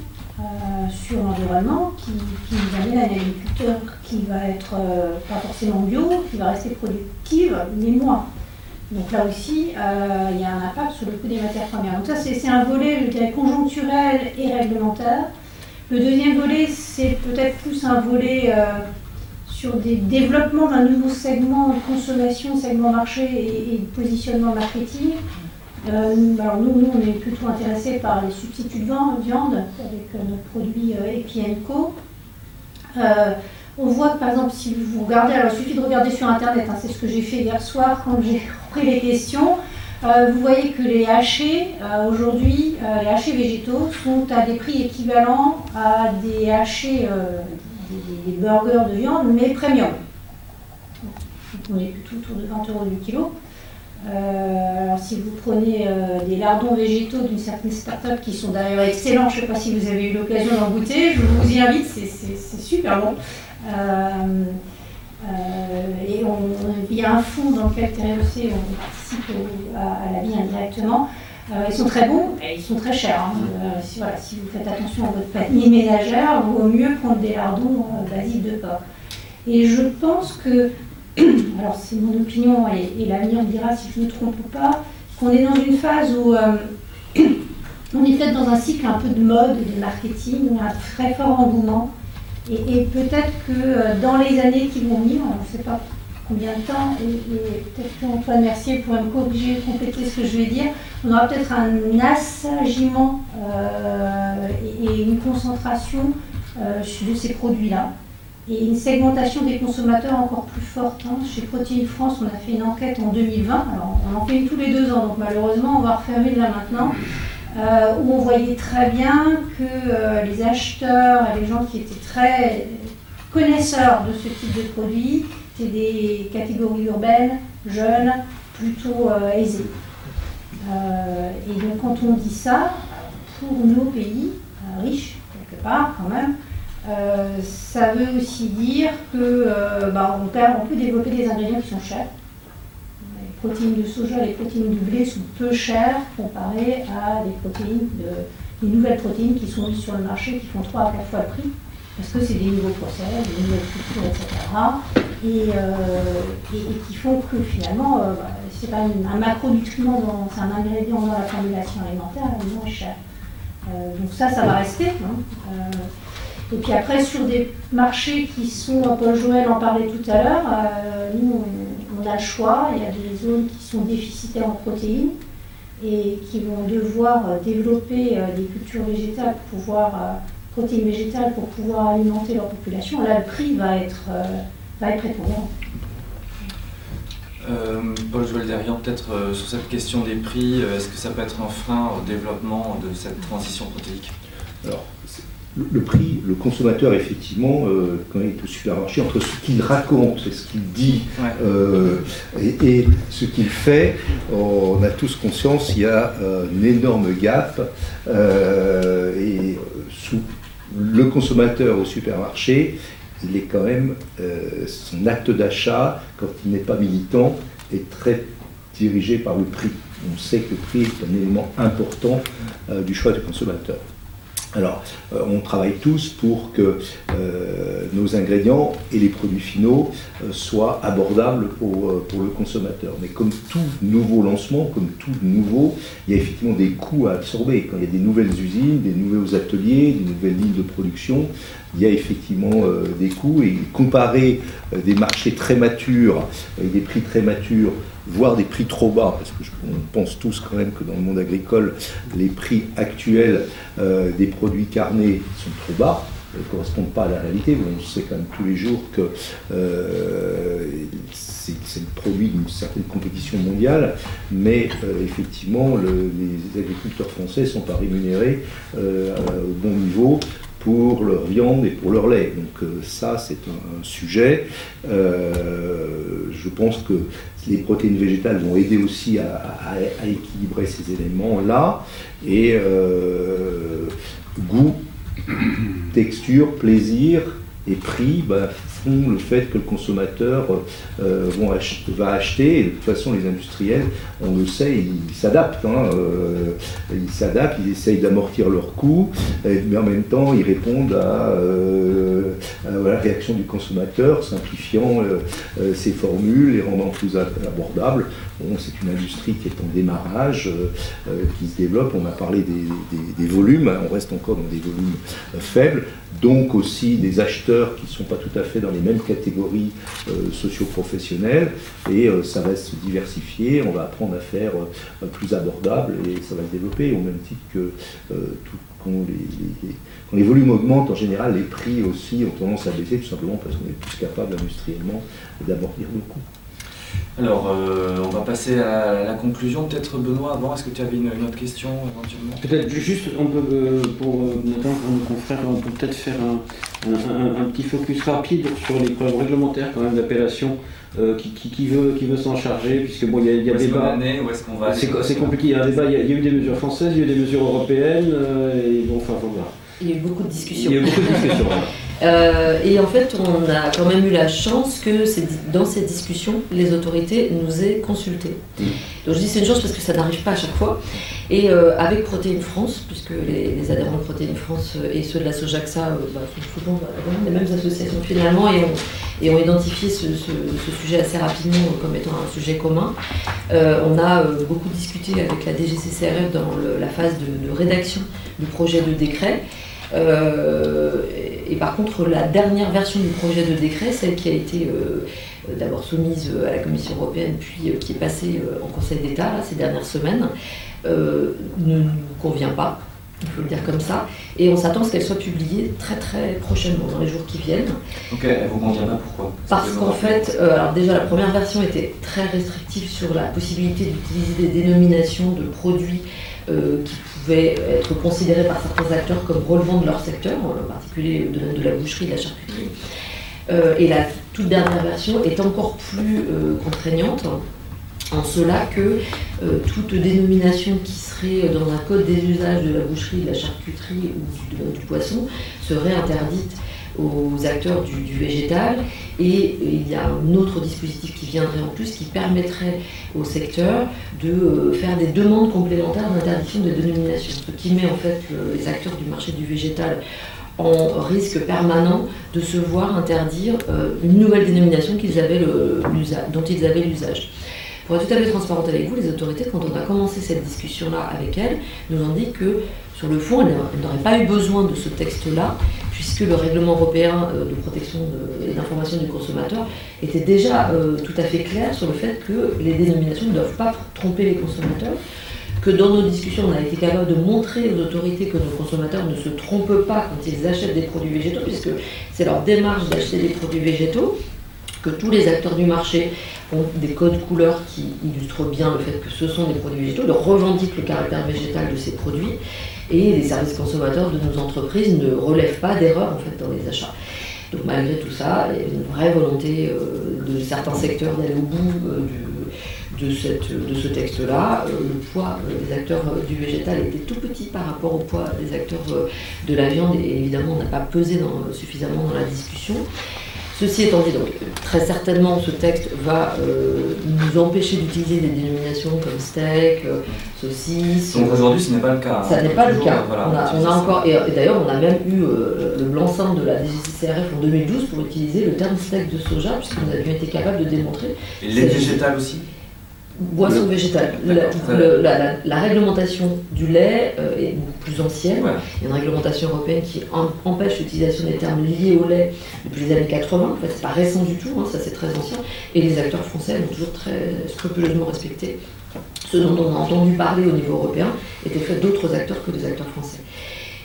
[SPEAKER 2] sur l'environnement, qui nous amène à un agriculteur qui va être pas forcément bio, qui va rester productive, mais moins. Donc là aussi, il y a un impact sur le coût des matières premières. Donc ça, c'est un volet, je dirais, conjoncturel et réglementaire. Le deuxième volet, c'est peut-être plus un volet sur des développements d'un nouveau segment de consommation, segment marché et de positionnement marketing. Alors nous, on est plutôt intéressés par les substituts de viande avec notre produit Epi & Co. On voit que par exemple, si vous regardez, alors il suffit de regarder sur Internet, hein, c'est ce que j'ai fait hier soir quand j'ai repris les questions. Vous voyez que les hachés, aujourd'hui, les hachés végétaux sont à des prix équivalents à des hachés, des burgers de viande, mais premium. Donc on est plutôt autour de 20 € du kilo. Alors si vous prenez des lardons végétaux d'une certaine start-up qui sont d'ailleurs excellents, je ne sais pas si vous avez eu l'occasion d'en goûter, je vous y invite, c'est super bon. Et il y a un fonds dans lequel TREC on participe à la vie indirectement. Ils sont très bons et ils sont très chers. Hein. Si vous faites attention à votre panier ménagère, il vaut mieux prendre des lardons basiques de porc. Et je pense que, alors c'est mon opinion et l'avenir me dira si je me trompe ou pas, qu'on est dans une phase où on est peut-être dans un cycle un peu de mode, de marketing, où il y a un très fort engouement. Et peut-être que dans les années qui vont venir, on ne sait pas combien de temps, et peut-être qu'Antoine Mercier pourrait me corriger, compléter ce que je vais dire, on aura peut-être un assagiment et une concentration de ces produits-là. Et une segmentation des consommateurs encore plus forte. Hein. Chez Protéines France, on a fait une enquête en 2020, alors on en fait une tous les 2 ans, donc malheureusement on va refaire une là maintenant. Où on voyait très bien que les acheteurs et les gens qui étaient très connaisseurs de ce type de produits étaient des catégories urbaines, jeunes, plutôt aisées. Et donc quand on dit ça, pour nos pays riches, quelque part quand même, ça veut aussi dire que on peut développer des ingrédients qui sont chers. Les protéines de soja, les protéines du blé sont peu chères comparées à des nouvelles protéines qui sont mises sur le marché qui font 3 à 4 fois le prix, parce que c'est des nouveaux procès, des nouvelles cultures, etc. Et qui font que finalement, c'est pas un macronutriment, c'est un ingrédient dans la formulation alimentaire, il est moins cher. Donc ça va rester. Hein. Et puis après, sur des marchés qui sont, Paul Joël en parlait tout à l'heure, nous on a le choix, il y a des zones qui sont déficitaires en protéines et qui vont devoir développer des cultures végétales protéines végétales pour pouvoir alimenter leur population. Là, le prix va être prépondérant.
[SPEAKER 1] Paul Joël Derian, peut-être sur cette question des prix, est-ce que ça peut être un frein au développement de cette transition protéique?
[SPEAKER 5] Alors, le prix, le consommateur, effectivement, quand il est au supermarché, entre ce qu'il raconte et ce qu'il dit et ce qu'il fait, on a tous conscience qu'il y a un énorme gap. Et le consommateur au supermarché, il est quand même, son acte d'achat, quand il n'est pas militant, est très dirigé par le prix. On sait que le prix est un élément important du choix du consommateur. Alors, on travaille tous pour que nos ingrédients et les produits finaux soient abordables pour le consommateur. Mais comme tout nouveau lancement, comme tout nouveau, il y a effectivement des coûts à absorber. Quand il y a des nouvelles usines, des nouveaux ateliers, des nouvelles lignes de production, il y a effectivement des coûts. Et comparer des marchés très matures, avec des prix très matures, voire des prix trop bas, parce qu'on pense tous quand même que dans le monde agricole, les prix actuels des produits carnés sont trop bas, ne correspondent pas à la réalité. On sait quand même tous les jours que c'est le produit d'une certaine compétition mondiale, mais effectivement, les agriculteurs français ne sont pas rémunérés au bon niveau pour leur viande et pour leur lait. Donc ça, c'est un sujet. Je pense que les protéines végétales vont aider aussi à équilibrer ces éléments-là. Et goût, texture, plaisir et prix, font le fait que le consommateur va acheter, et de toute façon les industriels, on le sait, ils s'adaptent, ils essayent d'amortir leurs coûts, mais en même temps ils répondent à la réaction du consommateur, simplifiant ses formules, les rendant plus abordables. Bon, c'est une industrie qui est en démarrage, qui se développe. On a parlé des volumes, on reste encore dans des volumes faibles, donc aussi des acheteurs qui ne sont pas tout à fait dans les mêmes catégories socio-professionnelles, et ça va se diversifier, on va apprendre à faire plus abordable, et ça va se développer au même titre que quand les volumes augmentent, en général, les prix aussi ont tendance à baisser, tout simplement parce qu'on est plus capable industriellement d'abordir le coût.
[SPEAKER 1] Alors, on va passer à la conclusion. Peut-être Benoît, avant, est-ce que tu avais une autre question éventuellement?
[SPEAKER 3] Peut-être juste, on peut, pour notamment pour nos confrères, on peut peut-être faire un petit focus rapide sur les problèmes réglementaires quand même d'appellation. Qui veut s'en charger, puisque bon, il y a débat. C'est compliqué, il y a un débat, il y a eu des mesures françaises, il y a eu des mesures européennes, et bon, enfin voilà.
[SPEAKER 4] Il y a eu beaucoup de discussions.
[SPEAKER 3] Il y a eu beaucoup de discussions.
[SPEAKER 4] Et en fait, on a quand même eu la chance que dans ces discussions, les autorités nous aient consultés. Donc je dis c'est une chance parce que ça n'arrive pas à chaque fois. Et avec Protéines France, puisque les adhérents de Protéines France et ceux de la Sojaxa sont souvent les mêmes associations finalement et ont identifié ce sujet assez rapidement comme étant un sujet commun. On a beaucoup discuté avec la DGCCRF dans la phase de rédaction du projet de décret. Et par contre, la dernière version du projet de décret, celle qui a été d'abord soumise à la Commission européenne, puis qui est passée en Conseil d'État ces dernières semaines, ne nous convient pas, il faut le dire comme ça, et on s'attend à ce qu'elle soit publiée très très prochainement, dans les jours qui viennent.
[SPEAKER 1] Ok, elle vous convient pas, pourquoi?
[SPEAKER 4] Parce qu'en fait, alors déjà la première version était très restrictive sur la possibilité d'utiliser des dénominations de produits qui pouvaient être considérés par certains acteurs comme relevant de leur secteur, en particulier le domaine de la boucherie, de la charcuterie. Et la toute dernière version est encore plus contraignante, en cela que toute dénomination qui serait dans un code des usages de la boucherie, de la charcuterie ou du poisson serait interdite aux acteurs du végétal, et il y a un autre dispositif qui viendrait en plus qui permettrait au secteur de faire des demandes complémentaires d'interdiction des dénominations, ce qui met en fait les acteurs du marché du végétal en risque permanent de se voir interdire une nouvelle dénomination dont ils avaient l'usage. Pour être tout à fait transparente avec vous, les autorités, quand on a commencé cette discussion-là avec elles, nous ont dit que, sur le fond, elles n'auraient pas eu besoin de ce texte-là, puisque le règlement européen de protection et d'information du consommateur était déjà tout à fait clair sur le fait que les dénominations ne doivent pas tromper les consommateurs, que dans nos discussions, on a été capable de montrer aux autorités que nos consommateurs ne se trompent pas quand ils achètent des produits végétaux, puisque c'est leur démarche d'acheter des produits végétaux, que tous les acteurs du marché ont des codes couleurs qui illustrent bien le fait que ce sont des produits végétaux, leur revendiquent le caractère végétal de ces produits, et les services consommateurs de nos entreprises ne relèvent pas d'erreurs en fait, dans les achats. Donc malgré tout ça, il y a une vraie volonté de certains secteurs d'aller au bout de ce texte-là. Le poids des acteurs du végétal était tout petit par rapport au poids des acteurs de la viande, et évidemment on n'a pas pesé suffisamment dans la discussion. Ceci étant dit, donc, très certainement ce texte va nous empêcher d'utiliser des dénominations comme steak, saucisse.
[SPEAKER 1] Donc aujourd'hui ce n'est pas le cas.
[SPEAKER 4] Ça n'est pas le cas.
[SPEAKER 1] Voilà,
[SPEAKER 4] on a encore, et d'ailleurs on a même eu le blanc-seing de la DGCCRF en 2012 pour utiliser le terme steak de soja, puisqu'on avions été capable de démontrer.
[SPEAKER 1] Et lait végétal aussi?
[SPEAKER 4] Boisson végétale. La réglementation du lait est beaucoup plus ancienne. Ouais. Il y a une réglementation européenne qui empêche l'utilisation des termes liés au lait depuis les années 80. En fait, c'est pas récent du tout, hein, ça c'est très ancien. Et les acteurs français l'ont toujours très scrupuleusement respecté. Ce dont on a entendu parler au niveau européen était fait d'autres acteurs que des acteurs français.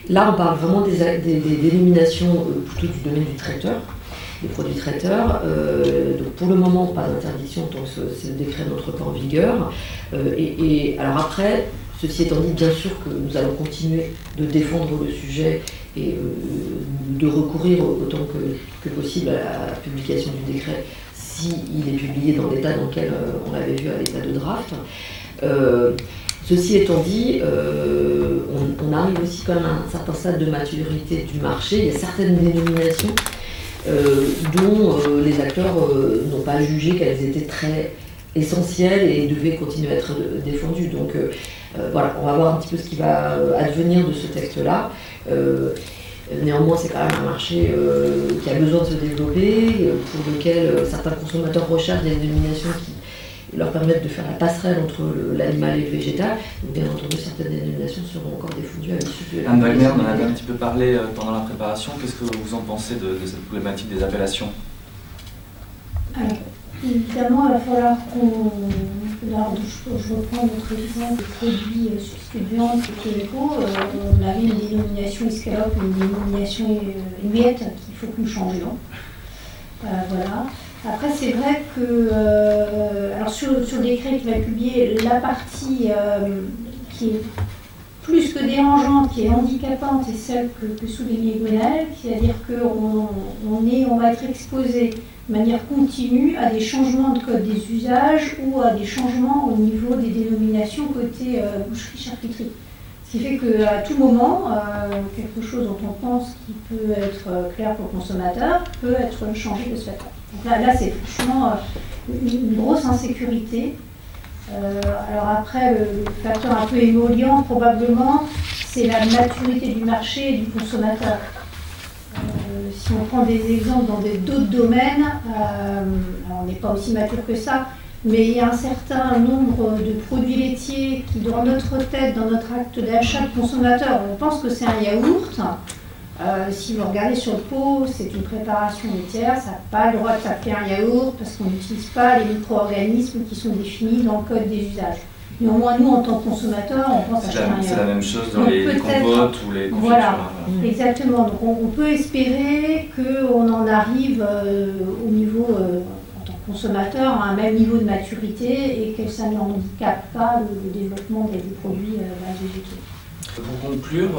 [SPEAKER 4] Là, on parle vraiment des dénominations plutôt du domaine du traiteur, des produits traiteurs. Donc pour le moment, pas d'interdiction tant que ce décret n'entre pas en vigueur. Et alors après, ceci étant dit, bien sûr que nous allons continuer de défendre le sujet et de recourir autant que possible à la publication du décret s'il est publié dans l'état dans lequel on l'avait vu à l'état de draft. Ceci étant dit, on arrive aussi quand même à un certain stade de maturité du marché. Il y a certaines dénominations dont les acteurs n'ont pas jugé qu'elles étaient très essentielles et devaient continuer à être défendues. Donc voilà, on va voir un petit peu ce qui va advenir de ce texte-là. Néanmoins, c'est quand même un marché qui a besoin de se développer, pour lequel certains consommateurs recherchent des dénominations qui leur permettent de faire la passerelle entre l'animal et le végétal. Donc, bien entendu, certaines dénominations seront encore défendues à l'issue de la...
[SPEAKER 1] Anne Wagner, on en avait un petit peu parlé pendant la préparation. Qu'est-ce que vous en pensez de cette problématique des appellations? Alors,
[SPEAKER 2] évidemment, il va falloir qu'on... Je reprends notre exemple de produits substituts de viande, on avait une dénomination escalope, une dénomination muette qu'il faut que nous changions. Voilà. Après, c'est vrai que alors sur le décret qui va être publié, la partie qui est plus que dérangeante, qui est handicapante, est celle que soulignait Gwenaëlle, c'est-à-dire qu'on va être exposé de manière continue à des changements de code des usages ou à des changements au niveau des dénominations côté boucherie-charcuterie. Ce qui fait qu'à tout moment, quelque chose dont on pense qui peut être clair pour le consommateur peut être changé de ce fait. Donc là c'est franchement une grosse insécurité. Alors après, le facteur un peu émollient, probablement, c'est la maturité du marché et du consommateur. Si on prend des exemples dans d'autres domaines, on n'est pas aussi mature que ça, mais il y a un certain nombre de produits laitiers qui, dans notre tête, dans notre acte d'achat de consommateur, on pense que c'est un yaourt. Si vous regardez sur le pot, c'est une préparation laitière, ça n'a pas le droit de s'appeler un yaourt parce qu'on n'utilise pas les micro-organismes qui sont définis dans le code des usages. Néanmoins, nous, en tant que consommateurs, on pense acheter un yaourt.
[SPEAKER 1] C'est la même chose dans les compotes ou les confitures.
[SPEAKER 2] Voilà, exactement. Donc on peut espérer qu'on en arrive au niveau, en tant que consommateur, à un même niveau de maturité et que ça ne handicape pas le développement des produits végétaux.
[SPEAKER 1] Pour conclure,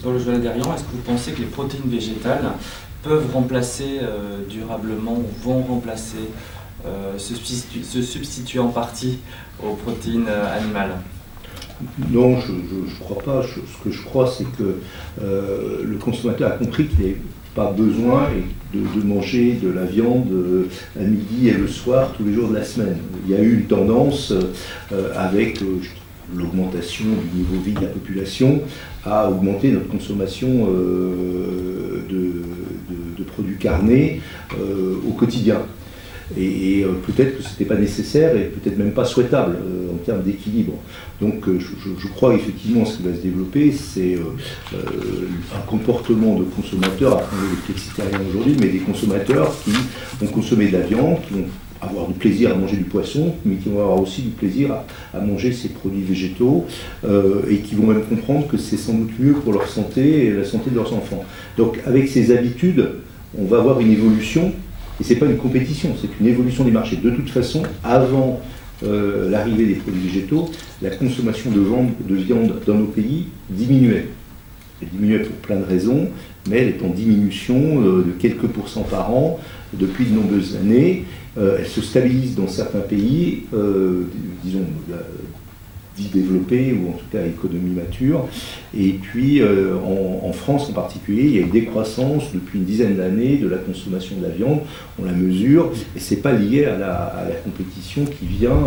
[SPEAKER 1] Paul-Joël Derian, est-ce que vous pensez que les protéines végétales peuvent remplacer durablement ou vont remplacer, se substituer en partie aux protéines animales?
[SPEAKER 5] Non, je ne crois pas. Ce que je crois, c'est que le consommateur a compris qu'il n'avait pas besoin de manger de la viande à midi et le soir tous les jours de la semaine. Il y a eu une tendance avec l'augmentation du niveau de vie de la population à augmenter notre consommation de produits carnés au quotidien. Et peut-être que ce n'était pas nécessaire et peut-être même pas souhaitable en termes d'équilibre. Donc je crois effectivement ce qui va se développer, c'est un comportement de consommateurs, après les flexitariens aujourd'hui, mais des consommateurs qui vont consommer de la viande, qui vont avoir du plaisir à manger du poisson, mais qui vont avoir aussi du plaisir à manger ces produits végétaux et qui vont même comprendre que c'est sans doute mieux pour leur santé et la santé de leurs enfants. Donc avec ces habitudes, on va avoir une évolution, et ce n'est pas une compétition, c'est une évolution des marchés. De toute façon, avant l'arrivée des produits végétaux, la consommation de viande dans nos pays diminuait. Elle diminuait pour plein de raisons, mais elle est en diminution de quelques pourcents par an depuis de nombreuses années. Elle se stabilise dans certains pays, disons, dits développés, ou en tout cas économie mature. Et puis en France en particulier, il y a une décroissance depuis une dizaine d'années de la consommation de la viande, on la mesure, et c'est pas lié à la compétition qui vient,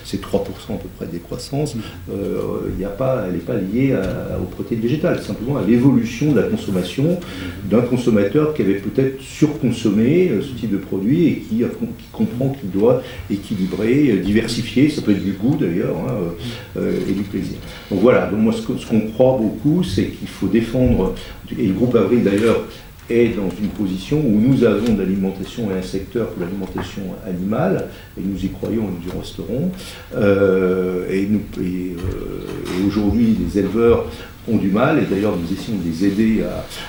[SPEAKER 5] c'est 3% à peu près de décroissance, elle n'est pas liée aux protéines végétales, simplement à l'évolution de la consommation d'un consommateur qui avait peut-être surconsommé ce type de produit et qui comprend qu'il doit équilibrer, diversifier, ça peut être du goût d'ailleurs, et du plaisir. Donc voilà, donc moi ce qu'on croit beaucoup, c'est qu'il faut défendre, et le groupe Avril d'ailleurs est dans une position où nous avons de l'alimentation et un secteur pour l'alimentation animale, et nous y croyons et nous y resterons. Et aujourd'hui, les éleveurs ont du mal, et d'ailleurs nous essayons de les aider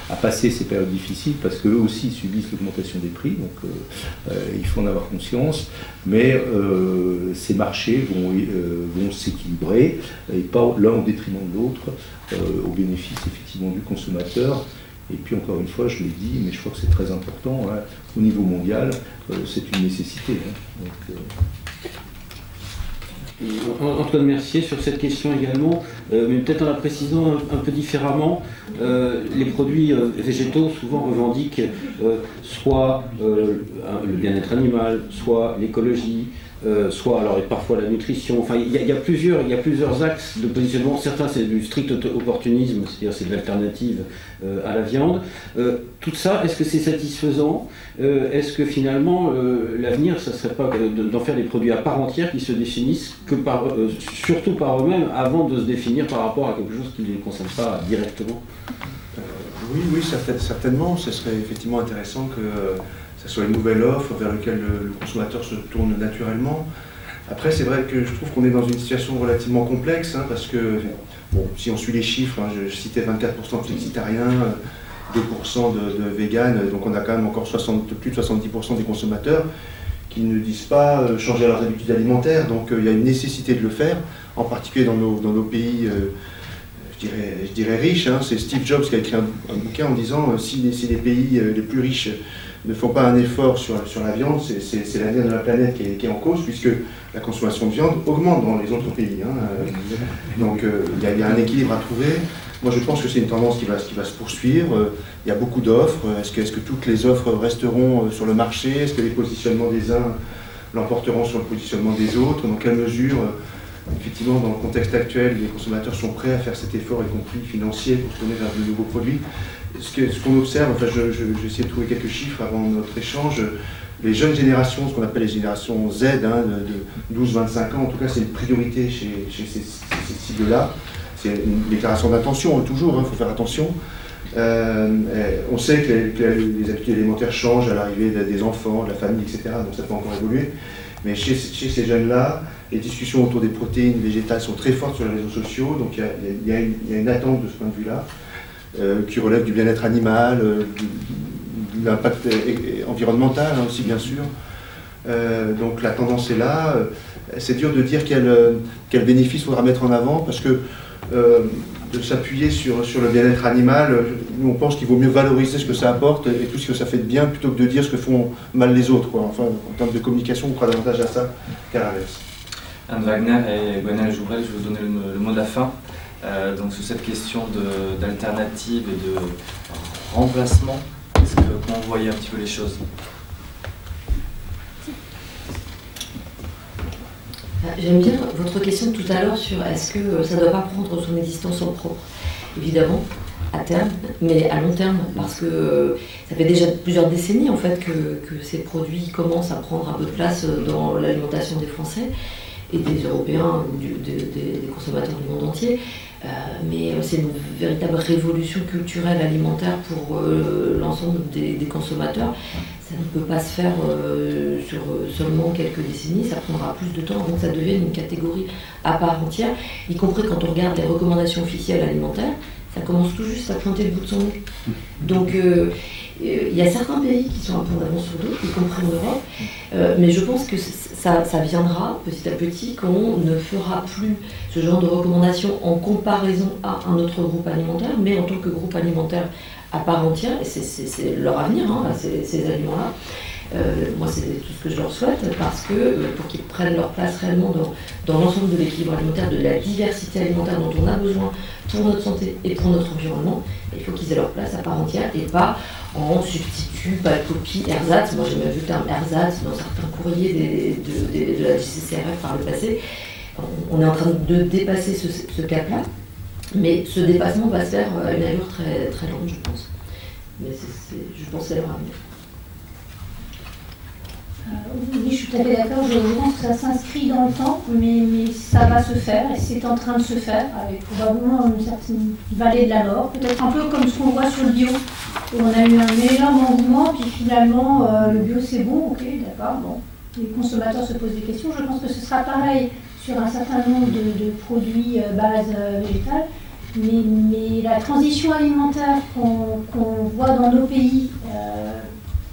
[SPEAKER 5] à passer ces périodes difficiles, parce qu'eux aussi subissent l'augmentation des prix, donc il faut en avoir conscience, mais ces marchés vont s'équilibrer, et pas l'un au détriment de l'autre, au bénéfice effectivement du consommateur. Et puis encore une fois, je l'ai dit, mais je crois que c'est très important, hein, au niveau mondial, c'est une nécessité. Hein, donc,
[SPEAKER 3] Antoine Mercier, sur cette question également, mais peut-être en la précisant un peu différemment, les produits végétaux souvent revendiquent soit le bien-être animal, soit l'écologie, soit alors et parfois la nutrition. Enfin, il y a plusieurs axes de positionnement. Certains c'est du strict opportunisme, c'est-à-dire c'est de l'alternative à la viande. Tout ça, est-ce que c'est satisfaisant? Est-ce que finalement l'avenir, ça serait pas d'en faire des produits à part entière qui se définissent que surtout par eux-mêmes avant de se définir par rapport à quelque chose qui ne les concerne pas directement?
[SPEAKER 6] Oui, certainement. Ce serait effectivement intéressant que ça soit une nouvelle offre vers laquelle le consommateur se tourne naturellement. Après, c'est vrai que je trouve qu'on est dans une situation relativement complexe, hein, parce que, bon, si on suit les chiffres, hein, je citais 24% de flexitariens, 2% de véganes, donc on a quand même encore plus de 70% des consommateurs qui ne disent pas changer leurs habitudes alimentaires. Donc il y a une nécessité de le faire, en particulier dans nos pays, je dirais riches. Hein. C'est Steve Jobs qui a écrit un bouquin en disant si les pays les plus riches ne font pas un effort sur la viande, c'est l'avenir de la planète qui est en cause, puisque la consommation de viande augmente dans les autres pays. Hein. Donc il y a un équilibre à trouver. Moi je pense que c'est une tendance qui va se poursuivre. Il y a beaucoup d'offres. Est-ce que toutes les offres resteront sur le marché? Est-ce que les positionnements des uns l'emporteront sur le positionnement des autres? Dans quelle mesure, effectivement, dans le contexte actuel, les consommateurs sont prêts à faire cet effort, y compris financier, pour se tourner vers de nouveaux produits? Ce qu'on observe, enfin, je vais essayer de trouver quelques chiffres avant notre échange. Les jeunes générations, ce qu'on appelle les générations Z, hein, de 12-25 ans, en tout cas, c'est une priorité chez ces cibles-là. C'est une déclaration d'intention, hein, toujours, il faut faire attention. On sait que les habitudes alimentaires changent à l'arrivée des enfants, de la famille, etc. Donc ça peut encore évoluer. Mais chez ces jeunes-là, les discussions autour des protéines végétales sont très fortes sur les réseaux sociaux. Donc il y a une attente de ce point de vue-là, qui relève du bien-être animal, de l'impact environnemental, hein, aussi bien sûr. Donc la tendance est là. C'est dur de dire quel bénéfice faudra mettre en avant, parce que de s'appuyer sur le bien-être animal, nous on pense qu'il vaut mieux valoriser ce que ça apporte et tout ce que ça fait de bien, plutôt que de dire ce que font mal les autres, quoi. Enfin, en termes de communication, on croit davantage à ça qu'à l'inverse.
[SPEAKER 1] Anne Wagner et Gwenaëlle Joubrel, je vais vous donner le mot de la fin. Donc sur cette question d'alternative et de remplacement, comment vous voyez un petit peu les choses?
[SPEAKER 4] J'aime bien votre question tout à l'heure sur est-ce que ça ne doit pas prendre son existence en propre. Évidemment, à terme, mais à long terme, parce que ça fait déjà plusieurs décennies en fait que ces produits commencent à prendre un peu de place dans l'alimentation des Français et des Européens, des consommateurs du monde entier. Mais c'est une véritable révolution culturelle alimentaire pour l'ensemble des consommateurs. Ça ne peut pas se faire sur seulement quelques décennies, ça prendra plus de temps avant que ça devienne une catégorie à part entière, y compris quand on regarde les recommandations officielles alimentaires, ça commence tout juste à pointer le bout de son nez. Donc il y a certains pays qui sont un peu en avance sur d'autres, y compris en Europe, mais je pense que ça viendra petit à petit quand on ne fera plus ce genre de recommandations en comparaison à un autre groupe alimentaire, mais en tant que groupe alimentaire à part entière, et c'est leur avenir, hein, ces aliments-là. Moi, c'est tout ce que je leur souhaite, parce que pour qu'ils prennent leur place réellement dans l'ensemble de l'équilibre alimentaire, de la diversité alimentaire dont on a besoin pour notre santé et pour notre environnement, il faut qu'ils aient leur place à part entière et pas en substitut, pas copie, ersatz. Moi, j'ai même vu le terme ersatz dans certains courriers de la DGCCRF par le passé. On est en train de dépasser ce cap-là. Mais ce dépassement va se faire à une allure très, très lente, je pense. Mais je pense que c'est leur avenir.
[SPEAKER 2] Oui, je suis tout à fait d'accord. Je pense que ça s'inscrit dans le temps, mais ça va se faire et c'est en train de se faire avec probablement une certaine vallée de la mort. Peut-être un peu comme ce qu'on voit sur le bio, où on a eu un énorme engouement, puis finalement le bio c'est bon, ok, d'accord, bon. Les consommateurs se posent des questions. Je pense que ce sera pareil sur un certain nombre de produits base végétale, mais la transition alimentaire qu'on voit dans nos pays,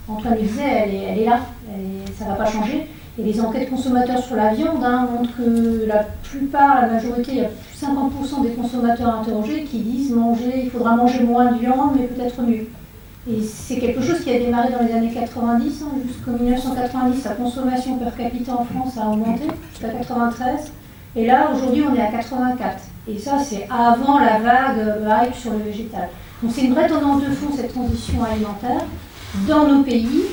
[SPEAKER 2] Antoine le disait, elle est là, ça ne va pas changer. Et les enquêtes consommateurs sur la viande montrent que la majorité, il y a plus de 50% des consommateurs interrogés qui disent il faudra manger moins de viande, mais peut-être mieux. Et c'est quelque chose qui a démarré dans les années 90, jusqu'en 1990, la consommation per capita en France a augmenté jusqu'à 93. Et là, aujourd'hui, on est à 84. Et ça, c'est avant la vague hype sur le végétal. Donc c'est une vraie tendance de fond, cette transition alimentaire, dans nos pays.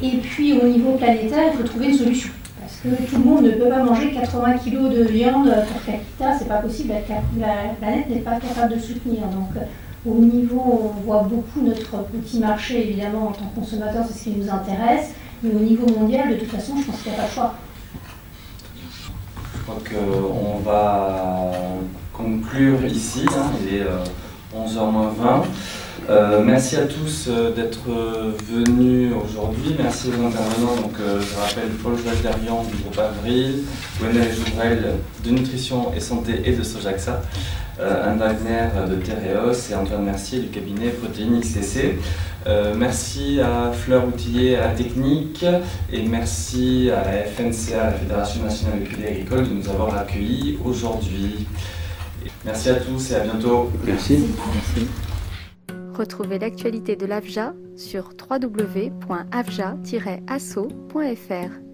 [SPEAKER 2] Et puis au niveau planétaire, il faut trouver une solution. Parce que tout le monde ne peut pas manger 80 kg de viande pour capita, c'est pas possible, la planète n'est pas capable de soutenir. Donc au niveau, on voit beaucoup notre petit marché, évidemment, en tant que consommateur, c'est ce qui nous intéresse. Mais au niveau mondial, de toute façon, je pense qu'il n'y a pas le choix.
[SPEAKER 1] Je crois qu'on va conclure ici, hein, il est 11h moins 20. Merci à tous d'être venus aujourd'hui. Merci aux intervenants. Donc, je rappelle Paul Joël-Derian du groupe Avril, Gwenaëlle Jouvrel de Nutrition et Santé et de Sojaxa, Anne Wagner de Tereos et Antoine Mercier du cabinet Protéines XTC. Merci à Fleur Outillier à la technique et merci à la FNCA, la Fédération nationale de filière agricole, de nous avoir accueillis aujourd'hui. Merci à tous et à bientôt.
[SPEAKER 3] Merci.
[SPEAKER 7] Retrouvez l'actualité de l'AFJA sur www.afja-asso.fr.